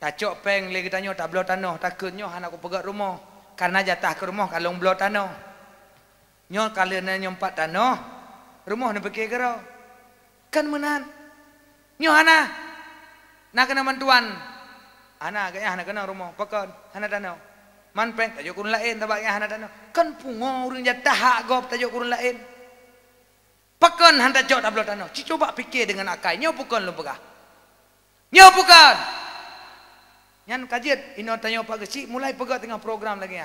Speaker 1: tak cok peng lagi tanyo tak belo tano takut nyo hana ku pegat rumah karena jatah ke rumah kalong belo tano nyo kalian nyompat tano rumah ni pekeh kero kan menan nyo hana nak kena bantuan ana kaya hana kena rumah pakan hana danau man peng tajuk kurun lain tabak ya hana danau kan pungo urang jatah hak gop tajuk kurun lain pakan hanta jok tablo danau coba fikir dengan akai nyo bukan lu pegah nyo bukan nyan kajiat ino tanyo pak gesi mulai pegat tengah program lagi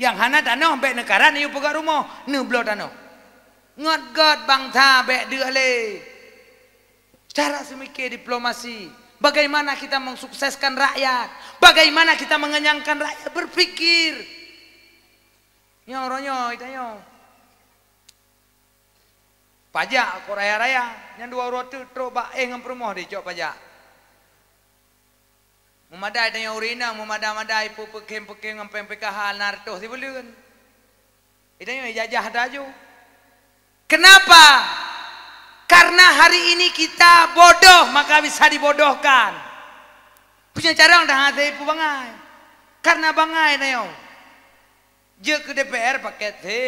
Speaker 1: yang hana danau bek negara ni pegat rumah ne blo danau ngot got bangsa bek de le cara semikir diplomasi. Bagaimana kita mensukseskan rakyat? Bagaimana kita mengenyangkan rakyat? Berpikir. Nyo itanyo. Pajak ko raya-raya, yang dua roti tro ba ngam promoh di cok pajak. Memadai itanyo urina, memadai pu pekem ngam PKH narto si beliun. Itanyo jajah daju. Kenapa? Karena hari ini kita bodoh maka bisa dibodohkan. Punya cara dah hati pu bangai. Karena bangai na yo. Je ke DPR paket he.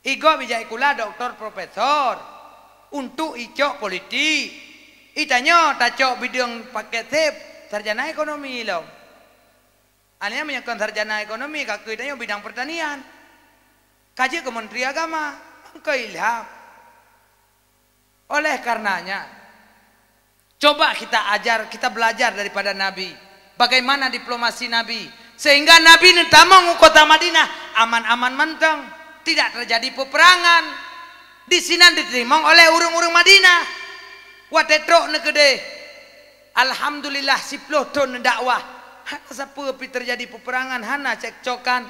Speaker 1: Igo bijak kula doktor profesor untuk icok politik. Itanyo tacok bidang paket tip sarjana ekonomi lo. Aneh menyangkut sarjana ekonomi kaku itanyo bidang pertanian. Kaji Kementerian Agama ke ilham. Oleh karenanya coba kita ajar, kita belajar daripada Nabi. Bagaimana diplomasi Nabi sehingga Nabi netamong kota Madinah aman-aman menteng. Tidak terjadi peperangan. Di sini diterima oleh urung-urung Madinah. Watetrok negede. Alhamdulillah 10 tahun dakwah. Hana siapa terjadi peperangan, hana cekcokan.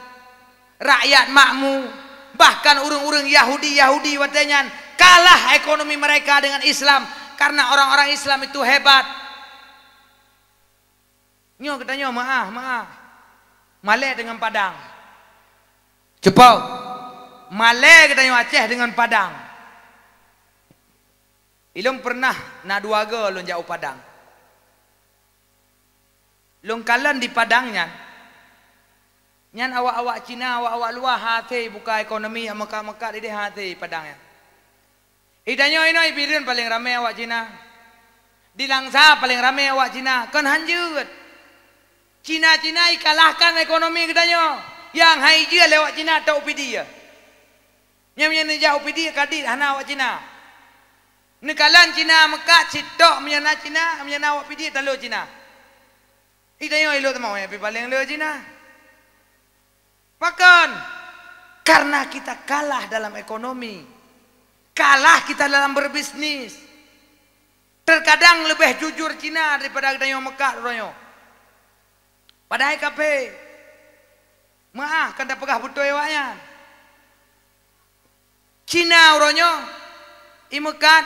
Speaker 1: Rakyat makmur, bahkan urung-urung Yahudi watenyan kalah ekonomi mereka dengan Islam karena orang-orang Islam itu hebat. Nyo katanya maaf. Malay dengan Padang. Cepau. Malay katanya Aceh dengan Padang. Ilung pernah na duaga lung jauh Padang. Lung kalan di Padangnya. Nyan awak-awak Cina, awak-awak luar hati buka ekonomi yang Mekah-Mekah di hati Padangnya. Idanyo ini ibirin paling ramai awak Cina. Di Langsa paling ramai awak Cina. Kan hanjut. Cina-Cina ikalahkan ekonomi katanya. Yang hai dia lewat Cina tak upi dia. Yang menyana jauh upi dia kadit hana awak Cina. Nekalan Cina Mekah citok menyana Cina, menyana awak upi dia tak lo Cina. Idanyo ilo temau yang paling lo Cina. Bahkan karena kita kalah dalam ekonomi, kalah kita dalam berbisnis. Terkadang lebih jujur Cina daripada Danyo Mekah Danyo. Padahal kape, maaf kan tak pegah betul awaknya. Cina Danyo, imekat,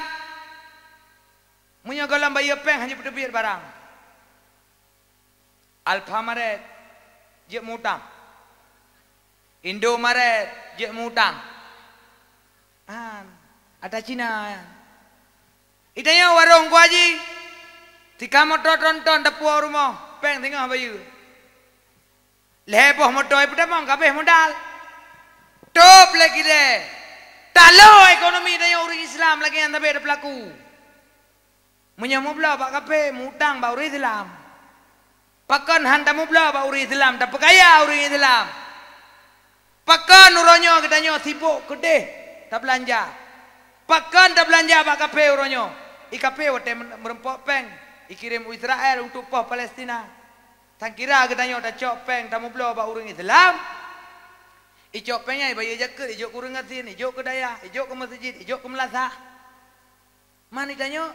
Speaker 1: punya galam bayi peng hanya berdebir barang. Alfamaret, je mutang. Indomaret, je mutang. Ada Cina. Itanya warung ku haji. Tika motor tonton dapur rumah. Peng tengah bayu. Lepoh motor ibu damang kabeh modal. Top lagi deh. Talo ekonomi itanya orang Islam lagi yang tapi ada pelaku. Menyamu belah pak kabeh mutang bau orang Islam. Pakan hantamu belah bau orang Islam. Tak kaya orang Islam. Pakan uronyo katanya sibuk kedeh tak belanja. Pakan tak belanja pak kape uronyo. IKP wate merempok peng. Ikirim Israel untuk poh Palestina. Tak kira katanya tak cok peng tamu belah pak urang Islam. Ijok pengnya ibaye jaket, ijok kurang ngatin, ijok ke daya, ijok ke masjid, ijok ke melasa. Mana ditanya?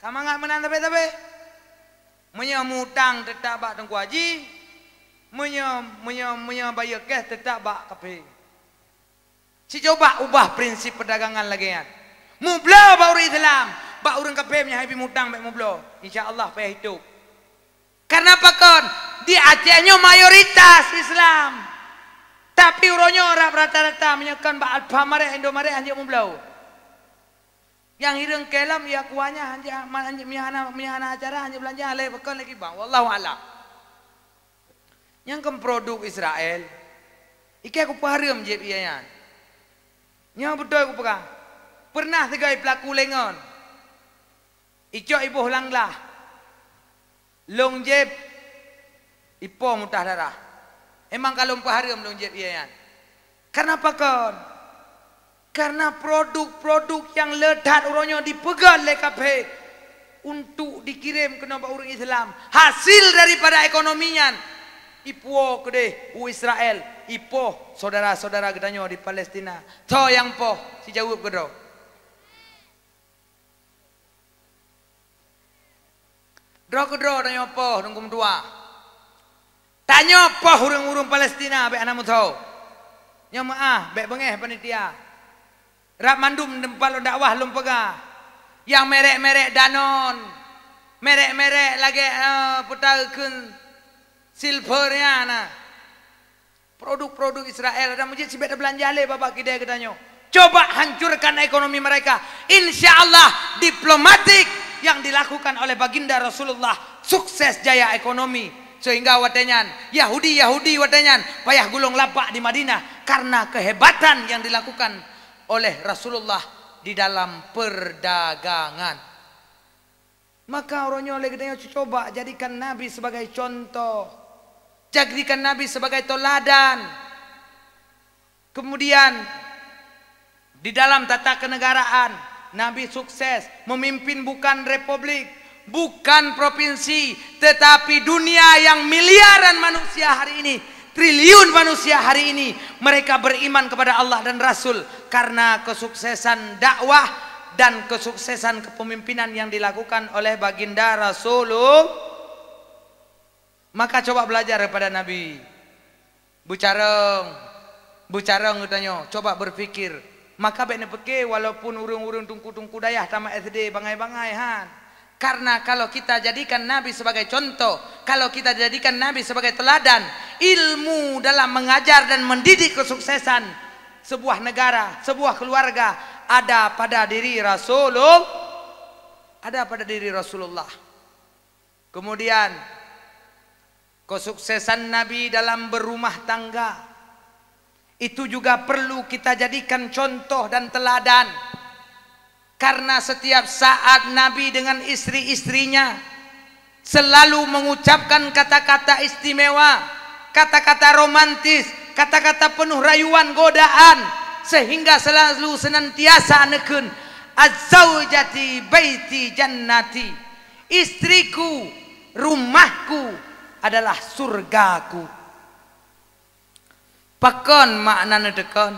Speaker 1: Kamu ngak menan tapi. Menyamutang tetap bak tengku haji. Bayar cash tetap bak kape. Si coba ubah prinsip perdagangan lagi ya. Mublo baru Islam, bak urang kape punya happy mutang bak mublo. Insya-Allah payah hidup. Karena apa kon? Di Acehnya mayoritas Islam. Tapi uronyo rata-rata menyekan bak Alfamaret, Indomaret hanya mublo. Yang hirang kelam ya kuahnya hanya mihana acara hanya belanja alai bekon lagi bang. Wallahu a'lam. Yang ke produk Israel iki aku paharam je biaya nya betul aku pegang pernah segai pelaku lengon icok ibu langlah long jeb ipo mutah darah emang kalau paharam long jeb biaya karena apa kon karena produk-produk yang ledat uronyo dipegang oleh kape untuk dikirim ke nombor orang Islam hasil daripada ekonominya Ipo kede u Israel, ipo saudara-saudara gedanyo di Palestina. To yang po si jawab kedo. Dro kedro danyo po nungkum dua. Tanyo po urung-urung Palestina be anamu tau. Nya maah be bengeh panitia. Rap mandum dempal dakwah lum pega. Yang merek-merek Danon. Merek-merek lagi putakeun silvernya nah produk-produk Israel ada mujid si beda belanja le bapak kita katanya coba hancurkan ekonomi mereka insya Allah diplomatik yang dilakukan oleh baginda Rasulullah sukses jaya ekonomi sehingga watenyan Yahudi watenyan payah gulung lapak di Madinah karena kehebatan yang dilakukan oleh Rasulullah di dalam perdagangan. Maka orangnya oleh gedenya coba jadikan Nabi sebagai contoh, jadikan Nabi sebagai teladan. Kemudian di dalam tata kenegaraan Nabi sukses memimpin bukan republik, bukan provinsi, tetapi dunia yang miliaran manusia hari ini, triliun manusia hari ini, mereka beriman kepada Allah dan Rasul karena kesuksesan dakwah dan kesuksesan kepemimpinan yang dilakukan oleh baginda Rasulullah. Maka coba belajar kepada Nabi. Bucareng katanya, coba berpikir. Maka bene peke walaupun urung-urung tungku-tungku dayah tamat SD bangai-bangai han. Karena kalau kita jadikan Nabi sebagai contoh, kalau kita jadikan Nabi sebagai teladan, ilmu dalam mengajar dan mendidik kesuksesan sebuah negara, sebuah keluarga ada pada diri Rasulullah, ada pada diri Rasulullah. Kemudian kesuksesan Nabi dalam berumah tangga itu juga perlu kita jadikan contoh dan teladan. Karena setiap saat Nabi dengan istri-istrinya selalu mengucapkan kata-kata istimewa, kata-kata romantis, kata-kata penuh rayuan godaan, sehingga selalu senantiasa neken azzaujati baiti jannati, istriku, rumahku adalah surgaku. Pakon maknanya dekon.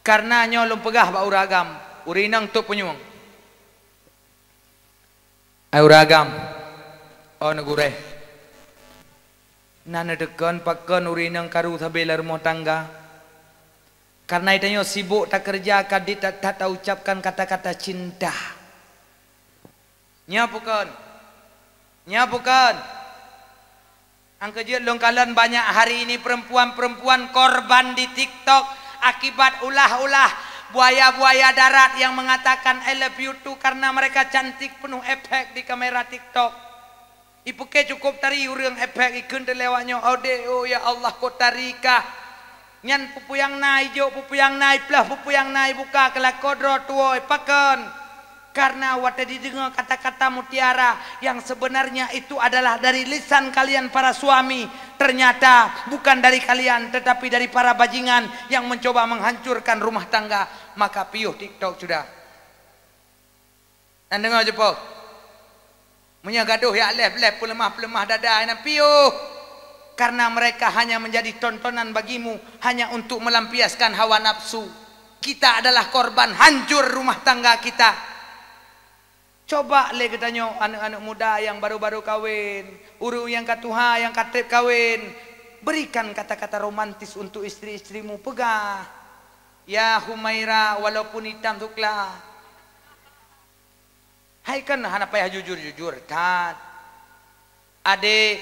Speaker 1: Karena nyolong pegah bak uragam, urinang tu penyuang. Uragam, oh negure. Nana dekon pakon urinang karu tabela rumah tangga. Karena itu sibuk tak kerja, kadit tak ucapkan kata-kata cinta. Nyapukan. Angkejut longkalan banyak hari ini perempuan-perempuan korban di TikTok akibat ulah-ulah buaya-buaya darat yang mengatakan I love you too karena mereka cantik penuh efek di kamera TikTok. Ipuke cukup tari urang efek ikun terlewatnya ode oh ya Allah kau tarikah nyan pupu yang naik jo pupu yang naik pelah pupu yang naik buka kelakodro tuoi pakan. Karena waktu didengar kata-kata mutiara yang sebenarnya itu adalah dari lisan kalian para suami, ternyata bukan dari kalian tetapi dari para bajingan yang mencoba menghancurkan rumah tangga. Maka piuh TikTok sudah. Dan dengar je po. Munya gaduh ya lef pelemah dada dan piuh. Karena mereka hanya menjadi tontonan bagimu hanya untuk melampiaskan hawa nafsu. Kita adalah korban hancur rumah tangga kita. Coba le katanya anak-anak muda yang baru-baru kawin, uru yang katuha, yang katib kawin, berikan kata-kata romantis untuk istri-istrimu, pegah. Ya Humaira walaupun hitam tuklah. Hai kan hana payah jujur kan. Adik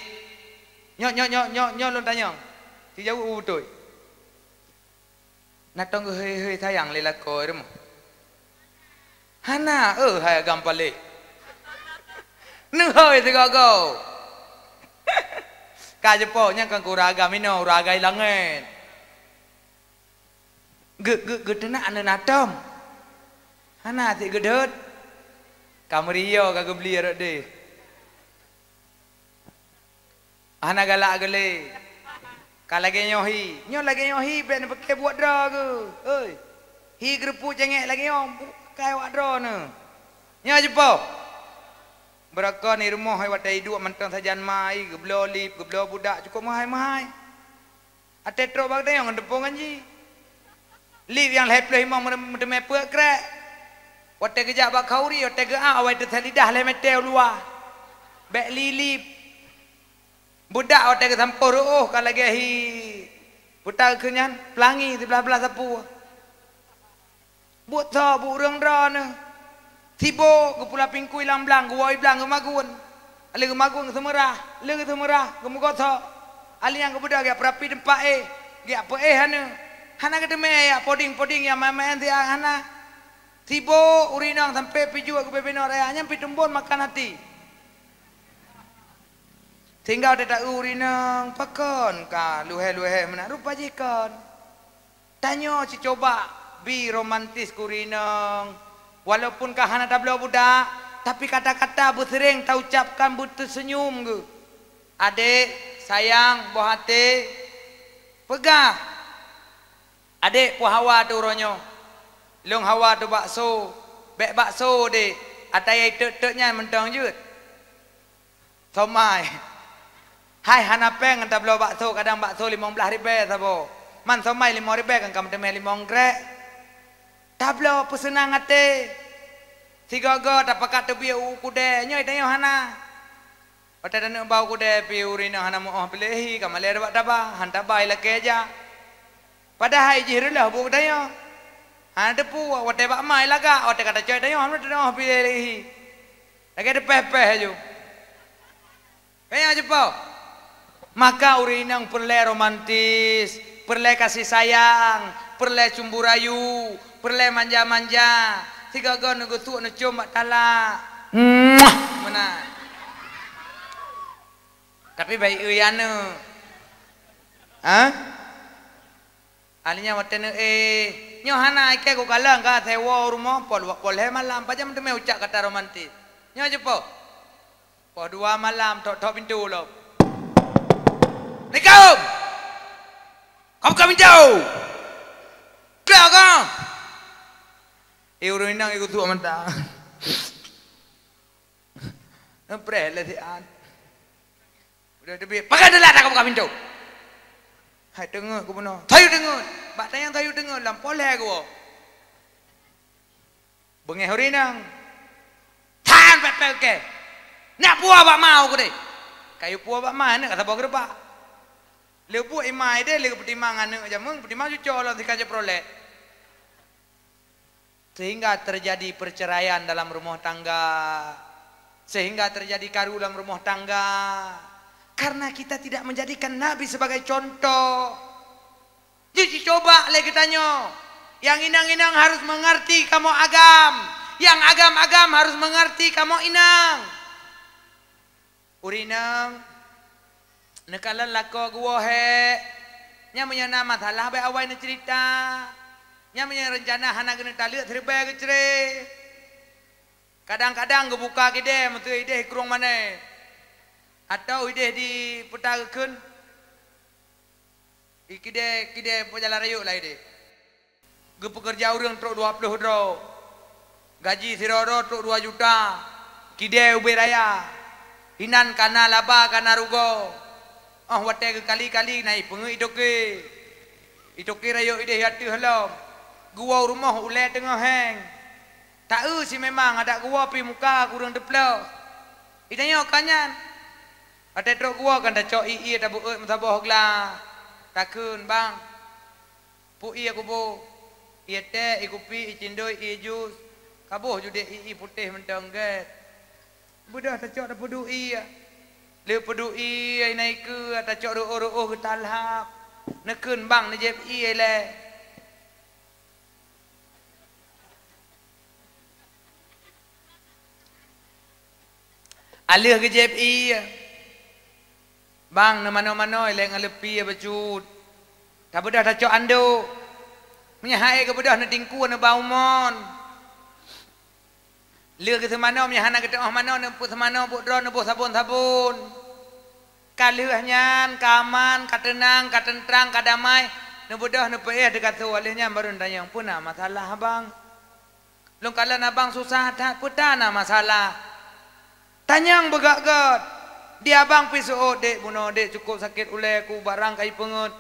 Speaker 1: nyok lu tanya. Si jauh betul. Natong hei sayang lelako remo. Hana hai gampale. Nuhoi tigago. Kajepo nya kan kuraga mino uragai langen. Gedena ane natom. Hana ti gedot. Kamriyo kagak beli arek de. Hana galak gele. Kalage nyohi, lagi nyohi ben pakai buat dra ke. Oi. Hi gerepuk cengek lagi nyom. Kai wak drone. Nya jepo. Beraka ni rumah hai wat dai dua mentang sajan mai geblo lip geblo budak cukup mahai. Ate tro bag dai yang depong anji. Lip yang lepleh imam mendeme pe krek. Wat te gejak bak kauri wat te ga awai te lidah le meteu luar. Bek lilip. Budak wat te sampur oh kalau lagi hi. Budak kenyan pelangi di belah-belah sapu. Buat sa bu urang drone. Tibo ke pula pingkui lam blang ke woi blang ke magun. Ali ke magun ke semerah, le ke semerah ke mugoto. Ali yang ke budak ya perapi dempak Ge apa hana. Hana ke deme ya poding ya main dia hana. Tibo urinang sampai piju ke bebenor ya nyampi tumbon makan hati. Tinggal dia tak urinang pakon ka luhe-luhe mana rupa jikon. Tanya si coba bi romantis kurinang. Walaupun kahana tak belau budak, tapi kata-kata bersering tak ucapkan butuh senyum ke. Adik, sayang, buah hati, pegah. Adik puah hawa tu ronyo. Long hawa tu bakso. Bek bakso dek. Atai tek-teknya mentang jut. Somai. Hai hana peng entah belau bakso kadang bakso 15 ribu sabo. Man somai 5 ribu kan kamu temeh 5 grek. Tak belau pesenang hati. Sigaga tak pakat tu biu kude nyoy tanyo hana. Otak dan bau kude biu rina hana mau pelehi kamu leh dapat daba hanta bai la keja. Padahal jirulah bu tanyo. Hana depu otak bak mai laga otak kata coy tanyo hana tanyo pelehi. Lagi ada peh-peh aja. Pengen aja pau. Maka urinang perle romantis, perle kasih sayang, perle cumburayu, perle manja-manja. Tiga gon nunggu tu nak cium mak talak. Mana? Tapi baik uyana. Hah? Alinya watene nyo hana ike ko kalang ka sewa rumah pol he malam pajam tu me ucap kata romantis. Nyo je po. Po 2 malam tok pintu lo. Assalamualaikum. Kamu kami jauh. Kau kau. Orang nang ikut tuan mentah. Nampak lah si an. Udah tapi pakai dah kamu kami jauh. Hai dengar aku benar. Tayu dengar. Bak tayang tayu dengar. Lampoleh aku. Bengeh orang nang. Tan pepel ke. Nak puas bak mau aku deh. Kayu puas bak mana kata bawa gerabak. Lebu imai deh legu pertimbangan aja mung pertimbangan cucol lah dikaji prolek. Sehingga terjadi perceraian dalam rumah tangga. Sehingga terjadi karu dalam rumah tangga. Karena kita tidak menjadikan Nabi sebagai contoh. Jadi coba lagi tanya. Yang inang-inang harus mengerti kamu agam. Yang agam-agam harus mengerti kamu inang. Urinang. Nekalan lako gua he. Nya punya nama salah bae awai na cerita. Nya punya rencana hana kena taliak terbae ke cere. Kadang-kadang gua buka kide metu ide kurung mana. Atau ide di petagakeun. Kide pejalan rayuk lah ide. Gua pekerja urang truk 20 dro. Gaji siroro truk 2 juta. Kide ube raya. Hinan kana laba kana rugo. Oh watai kali-kali naik pengu itoke rayo ide hati halam gua rumah ulai tengah hang tak si memang ada gua pi muka kurang deplo idanya kanyan ada truk gua kan dak cok ii ada buut mataboh gla takun bang pu iya aku bo iya teh iku pi icindoi i jus kaboh jude ii putih mentong get budah dak cok dak pudu iya le pedui ai naik ke atau cok roh ke talhap nekeun bang ne jeb i le alih ke jeb i bang ne mano-mano le ngalepi becut tak bedah tak cok ando menyahai ke bedah ne tingku ne baumon lừa ke semana nya hana ke tengah mana ne pu semana pu dron ne pu sabun-sabun. Kaleuhnya kaman, katenang, katentrang, kadamai, ne bodoh ne peeh dekat tu alihnya baru tanya puna masalah abang. Long kala abang susah tak putana masalah. Tanyang begak-gat. Dia abang pisu dek buno dek cukup sakit ule ku barang kai pengut.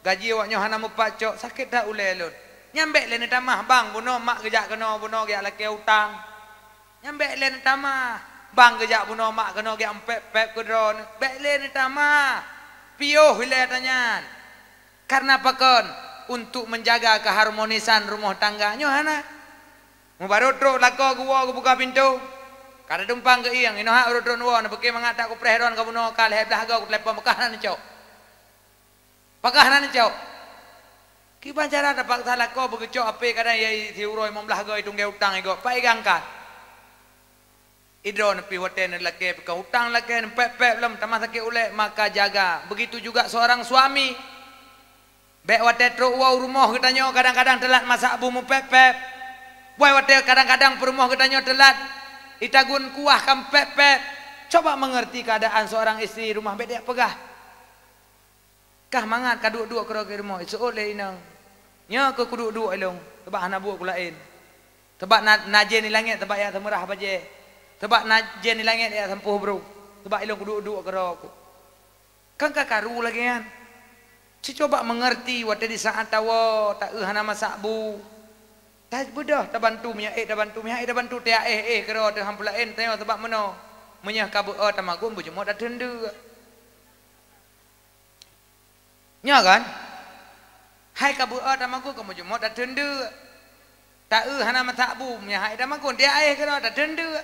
Speaker 1: Gaji awaknya hana mepacok sakit dah ule lun. Nyambek le ne tamah bang buno mak gejak kena buno ge laki utang. Nyambek len tamah bang gejak buno mak kena ge empep-pep kedron bek len tamah piuh le tanyan karena pakon untuk menjaga keharmonisan rumah tangganya hana mu baru truk lako gua buka pintu kada tumpang ke iang ino hak rodron wo na beke mangata ku prehron ka buno kal heb dah go ku telepon mekahnan cok pakahnan cok ki bancara dapat salah ko begecok ape kadang yai si uroi mom lah go itung ge utang ego pai gangkat Idro nepi hotel lelaki ke hutang lelaki pep lem tamah sakit ulek maka jaga. Begitu juga seorang suami. Bek hotel truk wow rumah katanya kadang-kadang telat masak bumu pep. Wai hotel kadang-kadang perumah katanya telat. Itagun kuah kam pep. Coba mengerti keadaan seorang istri rumah bek dia pegah. Kah mangat kaduk-duk ke rumah seoleh inang. Nya ke kuduk-duk elong. Tebak anak buat kulain. Tebak najen ni langit tebak ya temerah apa je. Tebak najen ni langit ya sempuh bro. Tebak ilong duduk-duduk kerok. Kan karu lagi kan. Si coba mengerti waktu di saat tawa tak hana masak bu. Tak bedah tak bantu minyak tak bantu dia kerok tu hampulain tengok tebak meno. Menyah kabut tamagun bu jemot dah tenda. Nya kan? Hai kabut tamagun kamu jemot dah tenda. Tak hana masak bu menyah tamagun dia kerok dah tenda.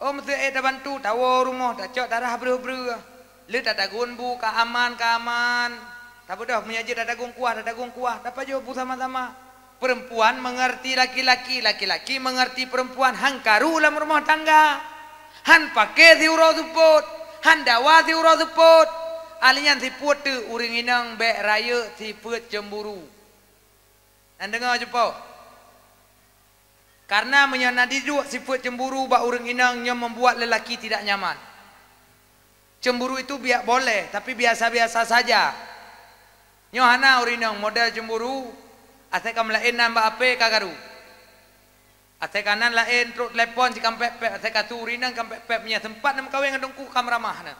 Speaker 1: Oh mesti dah bantu tawa rumah tak cok darah bru-bru. Le tak dagun bu ka aman. Tak bedah menyaji tak dagun kuah. Dapat jo bu sama-sama. Perempuan mengerti laki-laki mengerti perempuan. Han karu dalam rumah tangga. Han pakai diurau suput. Han dawa diurau suput. Alian siput tu uring inang bek raya siput cemburu. Dan dengar je po. Karena menyanadi dua sifat cemburu bak urang inangnya membuat lelaki tidak nyaman. Cemburu itu biak boleh, tapi biasa-biasa saja. Nyohana urinang model cemburu, ate kam lain nambah ape kagaru. Ate kanan lain truk telepon si kam pep, ate katu urinang kam pep nya tempat nam kawin ngadongku kam ramahna.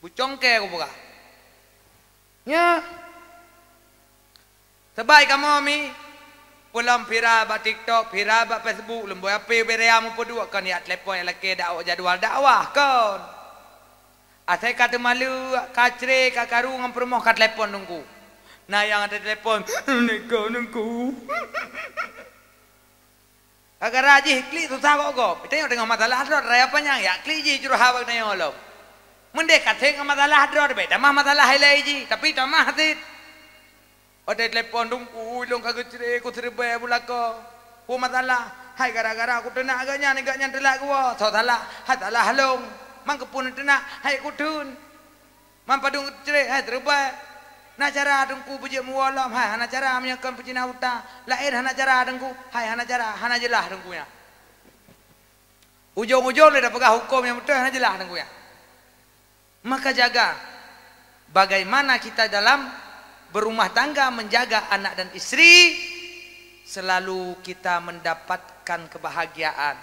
Speaker 1: Bucongke aku buka. Nya. Sebaik kamu mi pulang pira ba TikTok, pira ba Facebook, lemboy ape bereamu pedua kan ya telepon yang laki dakwah jadual dakwah kan. Asai kata malu kacre kakaru ngam permoh kat telepon nungku. Nah yang ada telepon nego nungku. Agar rajih klik susah kok. Tengok dengan masalah hadrot raya panjang ya klik je curah awak tengok lo. Mendekat dengan masalah hadrot be, tamah masalah helai je, tapi tamah hatit. Ada telepon dungku, ilong kagak cerai, aku terbaik bulaka. Ku masalah, hai gara-gara aku tenak agaknya, negaknya telak gua. So salah, hai salah halong. Mang kepun tenak, hai kutun. Mang padung cerai, hai terbaik. Nak cara dungku puji mualam, hai hana cara menyakan puji nauta. Lain hana cara dungku, hai hana cara, hana jelah dungkunya. Ujung-ujung dia dah pegang hukum yang betul, hana jelah dungkunya. Maka jaga bagaimana kita dalam berumah tangga menjaga anak dan istri selalu kita mendapatkan kebahagiaan.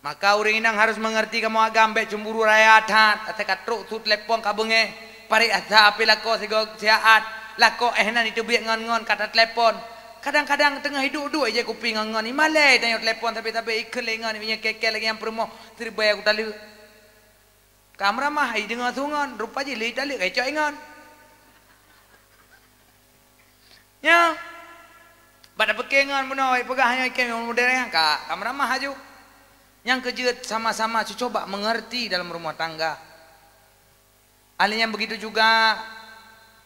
Speaker 1: Maka orang inang harus mengerti kamu agam be cemburu raya tat ate katruk tu telepon ka benge pari asa api lako sigo siaat lako nan itu biak ngon-ngon kata telepon. Kadang-kadang tengah hidup aja kuping ngon ni malai tanya telepon tapi ikelengan punya kekel lagi yang permo terbayar aku tali. Kamera mah ai dengar sungon rupa je li tali kecok ingon. Ya, pada pekengan menawai pegahnya ikan modern yang kak kamera mah haju. Yang kejut sama-sama coba mengerti dalam rumah tangga. Alihnya begitu juga.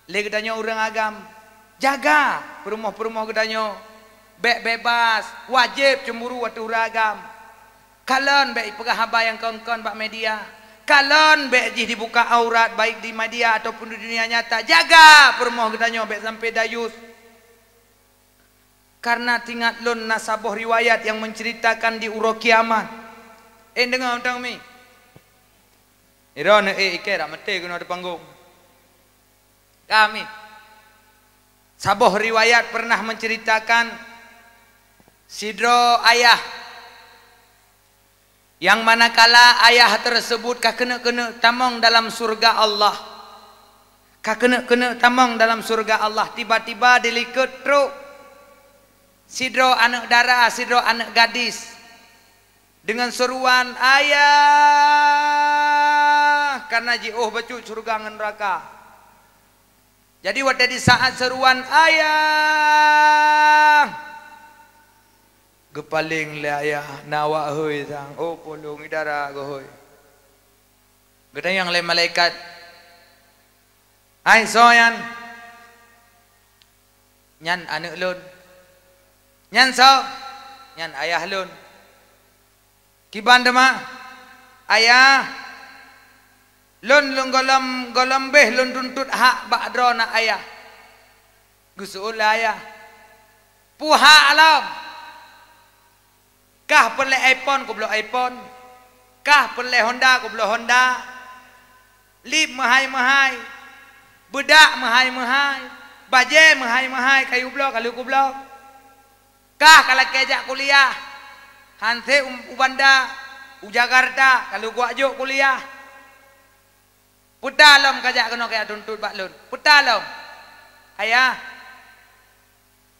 Speaker 1: Le gedanya orang agam jaga perumah-perumah gedanya. Bebas wajib cemburu waktu uragam. Kalon baik pegah haba yang kawan-kawan bak media. Kalon baik dibuka aurat baik di media ataupun di dunia nyata. Jaga perumah gedanya baik sampai dayus. Karena tingkat lun nasaboh riwayat yang menceritakan di uro kiamat. Dengar tentang mi. Irone ikera mate guna ada panggung. Kami saboh riwayat pernah menceritakan sidro ayah yang manakala ayah tersebut kakena-kena tamang dalam surga Allah. Kakena-kena tamang dalam surga Allah, tiba-tiba diliket truk sidro anak darah, sidro anak gadis dengan seruan ayah karena jauh bacu surga dengan neraka. Jadi waktu di saat seruan ayah gepaling le ayah nawa hoi sang oh polong idara go hoi. Gede yang le malaikat ai soyan nyan anak lun nyan so nyan ayah lun Kiban dema ayah lun golom beh lun tuntut hak ba'dro na ayah gusul ayah puha alam kah perle iPhone ku belum iPhone kah perle Honda ku belum Honda lip mahai bedak mahai baje mahai kayu blok kalau ku blok kah kalau kejak kuliah hante ubanda Jakarta kalau gua ajuk kuliah putalom kajak kena kaya tuntut baklun putalom ayah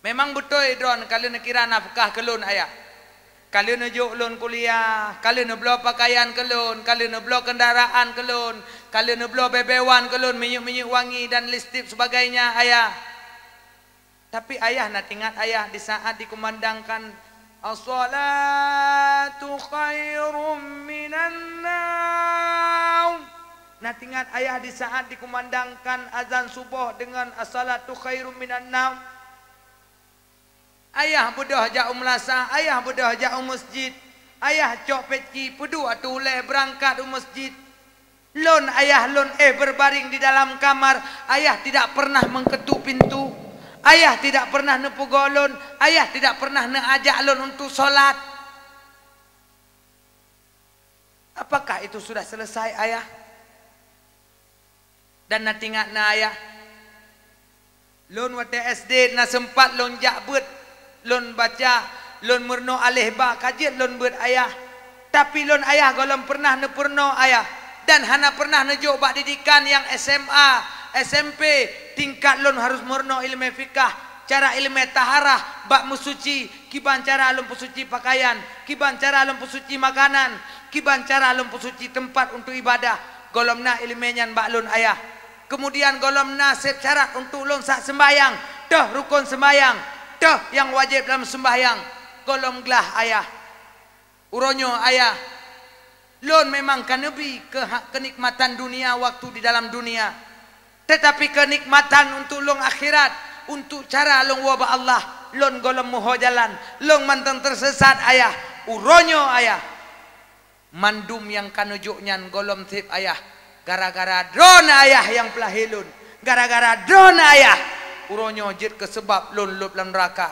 Speaker 1: memang betul drone kalau nak kira nafkah kelun ayah kalau nak juk lun kuliah kalau nak beli pakaian kelun kalau nak beli kendaraan kelun kalau nak beli bebewan kelun minyak wangi dan listrik sebagainya ayah tapi ayah nak ingat ayah di saat dikumandangkan as-salatu khairum minan naum. Nak ingat ayah di saat dikumandangkan azan subuh dengan as-salatu khairum minan naum. Ayah bedah jak melasa, ayah bedah jak masjid. Ayah cok peci pedu atu leh berangkat masjid. Lon ayah lon berbaring di dalam kamar, ayah tidak pernah mengketuk pintu. Ayah tidak pernah nepukul lon, ayah tidak pernah ajak lon untuk solat. Apakah itu sudah selesai ayah? Dan nak ingat na ayah, lon wate SD na sempat lon jakbet, lon baca, lon murno alih ba kajian lon bet ayah. Tapi lon ayah golong pernah nepurno ayah dan hana pernah nejuk bak didikan yang SMA, SMP, tingkat lon harus murno ilmu fikah, cara ilmu taharah, bak musuci, kiban cara lon pusuci pakaian, kiban cara lon pusuci makanan, kiban cara lon pusuci tempat untuk ibadah. Golomna ilmu nyan bak lon ayah. Kemudian golomna sep syarat untuk lon sak sembayang, dah rukun sembayang, dah yang wajib dalam sembayang. Golom gelah ayah. Uronyo ayah. Lon memang kanebi kenikmatan dunia waktu di dalam dunia. Tetapi kenikmatan untuk long akhirat, untuk cara long wabah Allah, lon golom moho jalan, long manteng tersesat ayah, uronyo ayah, mandum yang kanujuk nyan golom tip ayah, gara-gara drone ayah yang pelahilun, gara-gara drone ayah, uronyo jid kesebab lon lup dalam neraka,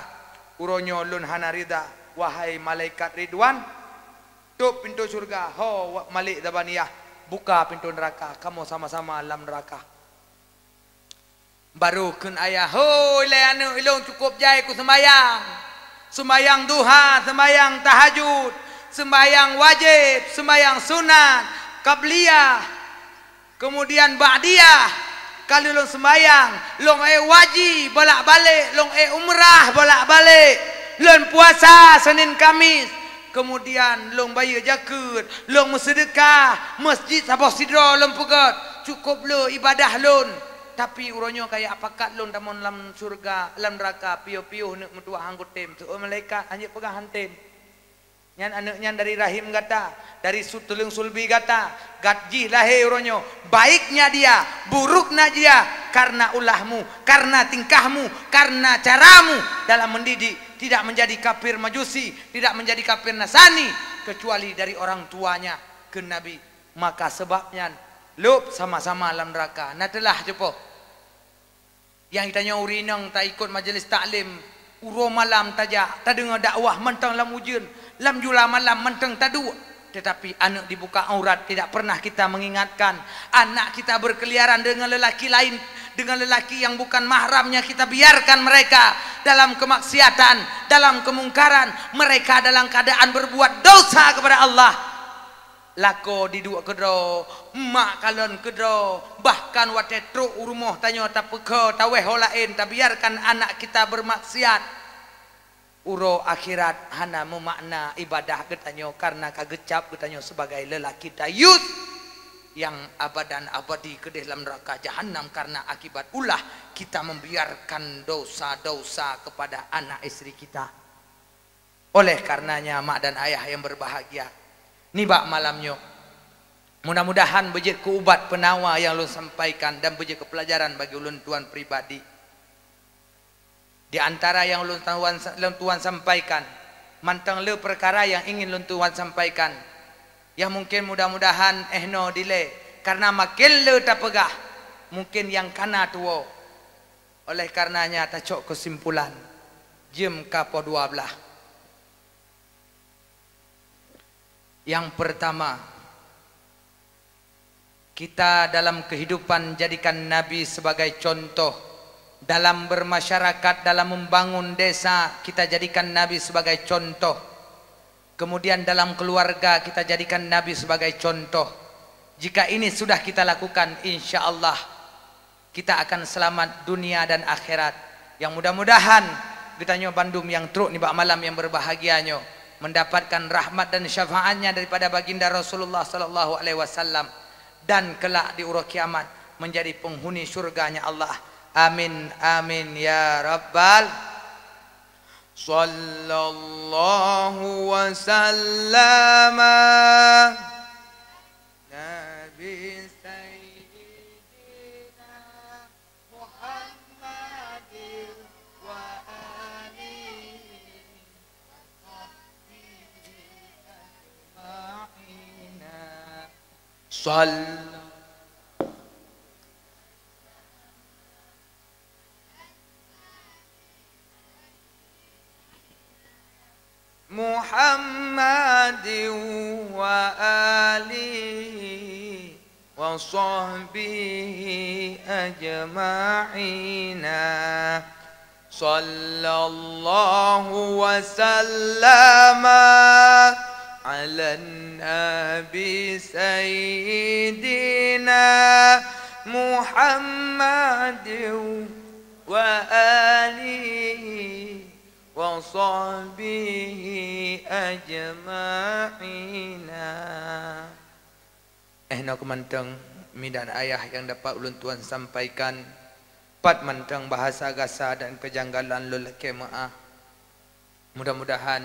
Speaker 1: uronyo lon hanarida, wahai malaikat Ridwan, tutup pintu surga, ho malik dabaniyah, buka pintu neraka, kamu sama-sama dalam neraka. Baru kun ayah, hoi le anu ilung cukup jai ku sembayang. Sembayang duha, sembayang tahajud, sembayang wajib, sembayang sunat, qabliyah, kemudian ba'diyah. Kalau long sembayang, long wajib bolak-balik, long umrah bolak-balik, long puasa Senin Kamis, kemudian long bayar zakat, long bersedekah, masjid sabah sidra long pegat, cukup lo ibadah lon. Tapi uronyo kayak apakat lon dalam surga, dalam neraka, piu-piu nak mentua hanggut tem tu malaikat hanya pegang hantem. Nyan anaknya dari rahim gata, dari tulung sulbi gata, gaji lahir uronyo. Baiknya dia, buruknya dia karena ulahmu, karena tingkahmu, karena caramu dalam mendidik, tidak menjadi kafir Majusi, tidak menjadi kafir Nasani kecuali dari orang tuanya ke Nabi. Maka sebabnya lup sama-sama dalam neraka. Nah telah jepo. Yang ditanya urinang tak ikut majlis taklim, uro malam tajak, tak dengar dakwah mentang lam ujian, lam jula malam mentang tadu. Tetapi anak dibuka aurat tidak pernah kita mengingatkan. Anak kita berkeliaran dengan lelaki lain, dengan lelaki yang bukan mahramnya, kita biarkan mereka dalam kemaksiatan, dalam kemungkaran. Mereka dalam keadaan berbuat dosa kepada Allah. Lako di dua kedro, mak kalon kedro, bahkan wate truk rumah tanya tak peka, tak weh lain, tak biarkan anak kita bermaksiat. Uro akhirat hana memakna ibadah ketanyo karena kagecap ketanyo sebagai lelaki dayus yang abadan abadi ke dalam neraka jahanam karena akibat ulah kita membiarkan dosa-dosa kepada anak istri kita. Oleh karenanya mak dan ayah yang berbahagia, nibak malamnya mudah-mudahan bejit ke ubat penawa yang ulun sampaikan dan bejit ke pelajaran bagi ulun tuan pribadi. Di antara yang ulun tuan sampaikan, mantang le perkara yang ingin ulun tuan sampaikan, Ya mungkin mudah-mudahan no delay karena makin le tak pegah mungkin yang kana tuo. Oleh karenanya tacok kesimpulan jem kapo 12. Yang pertama, kita dalam kehidupan jadikan Nabi sebagai contoh. Dalam bermasyarakat, dalam membangun desa, kita jadikan Nabi sebagai contoh. Kemudian dalam keluarga, kita jadikan Nabi sebagai contoh. Jika ini sudah kita lakukan, insya Allah kita akan selamat dunia dan akhirat. Yang mudah-mudahan kita nyo Bandung yang truk ni bak malam yang berbahagianyo mendapatkan rahmat dan syafaatnya daripada baginda Rasulullah sallallahu alaihi wasallam dan kelak di urut kiamat menjadi penghuni surganya Allah. Amin amin ya rabbal. Sallallahu wasallama Nabi Sayyidina Muhammadin wa alihi wa sahbihi ajma'ina. Muhammadin wa alihi wa sahbihi ajma'ina. Sallallahu wa sallama ala nabi sayyidina Muhammadin wa alihi wa sahbihi ajma'ina. No kemanteng midan ayah yang dapat ulun tuan sampaikan pat manteng bahasa gasa dan kejanggalan lelaki maah. Mudah-mudahan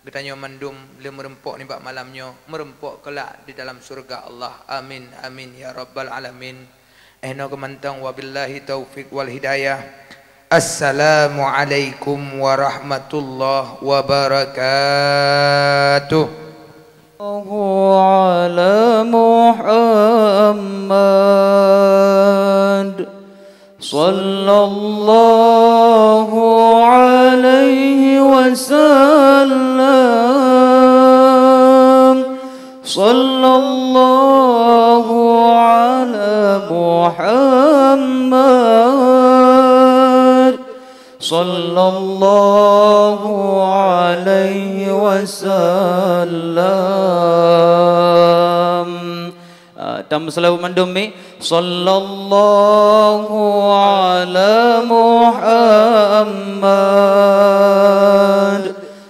Speaker 1: kita nyo mendum le merempok ni bak malamnyo merempok kelak di dalam surga Allah. Amin amin ya rabbal alamin. No kemanteng wabillahi taufik wal hidayah. Assalamualaikum warahmatullahi wabarakatuh.
Speaker 2: Ala Muhammad sallallahu alaihi wasallam. Sallallahu ala Muhammad sallallahu alaihi wasallam. Tam selalu mendumi sallallahu ala Muhammad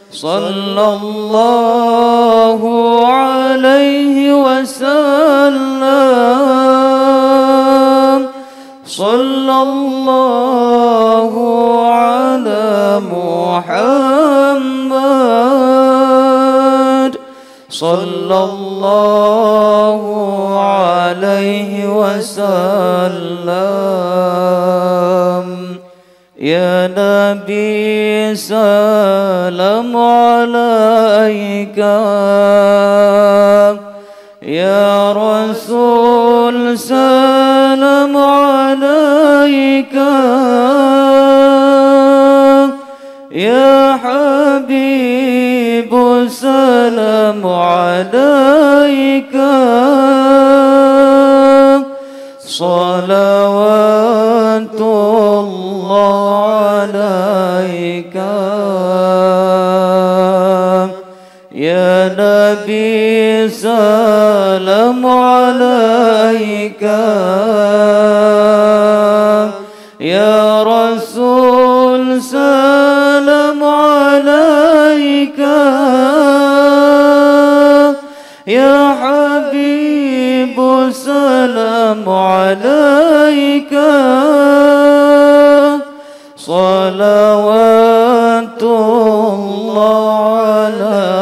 Speaker 2: sallallahu alaihi wasallam. Sallallahu ala Muhammad sallallahu alaihi wasallam. Ya Nabi salam alaika, ya Rasul salam alaika, ya Habib salam alaika. Salawatullah alaika, ya Nabi salam alaika, ya Rasul salam alaika, ya Habib salam alaika. Salawatullah alaika.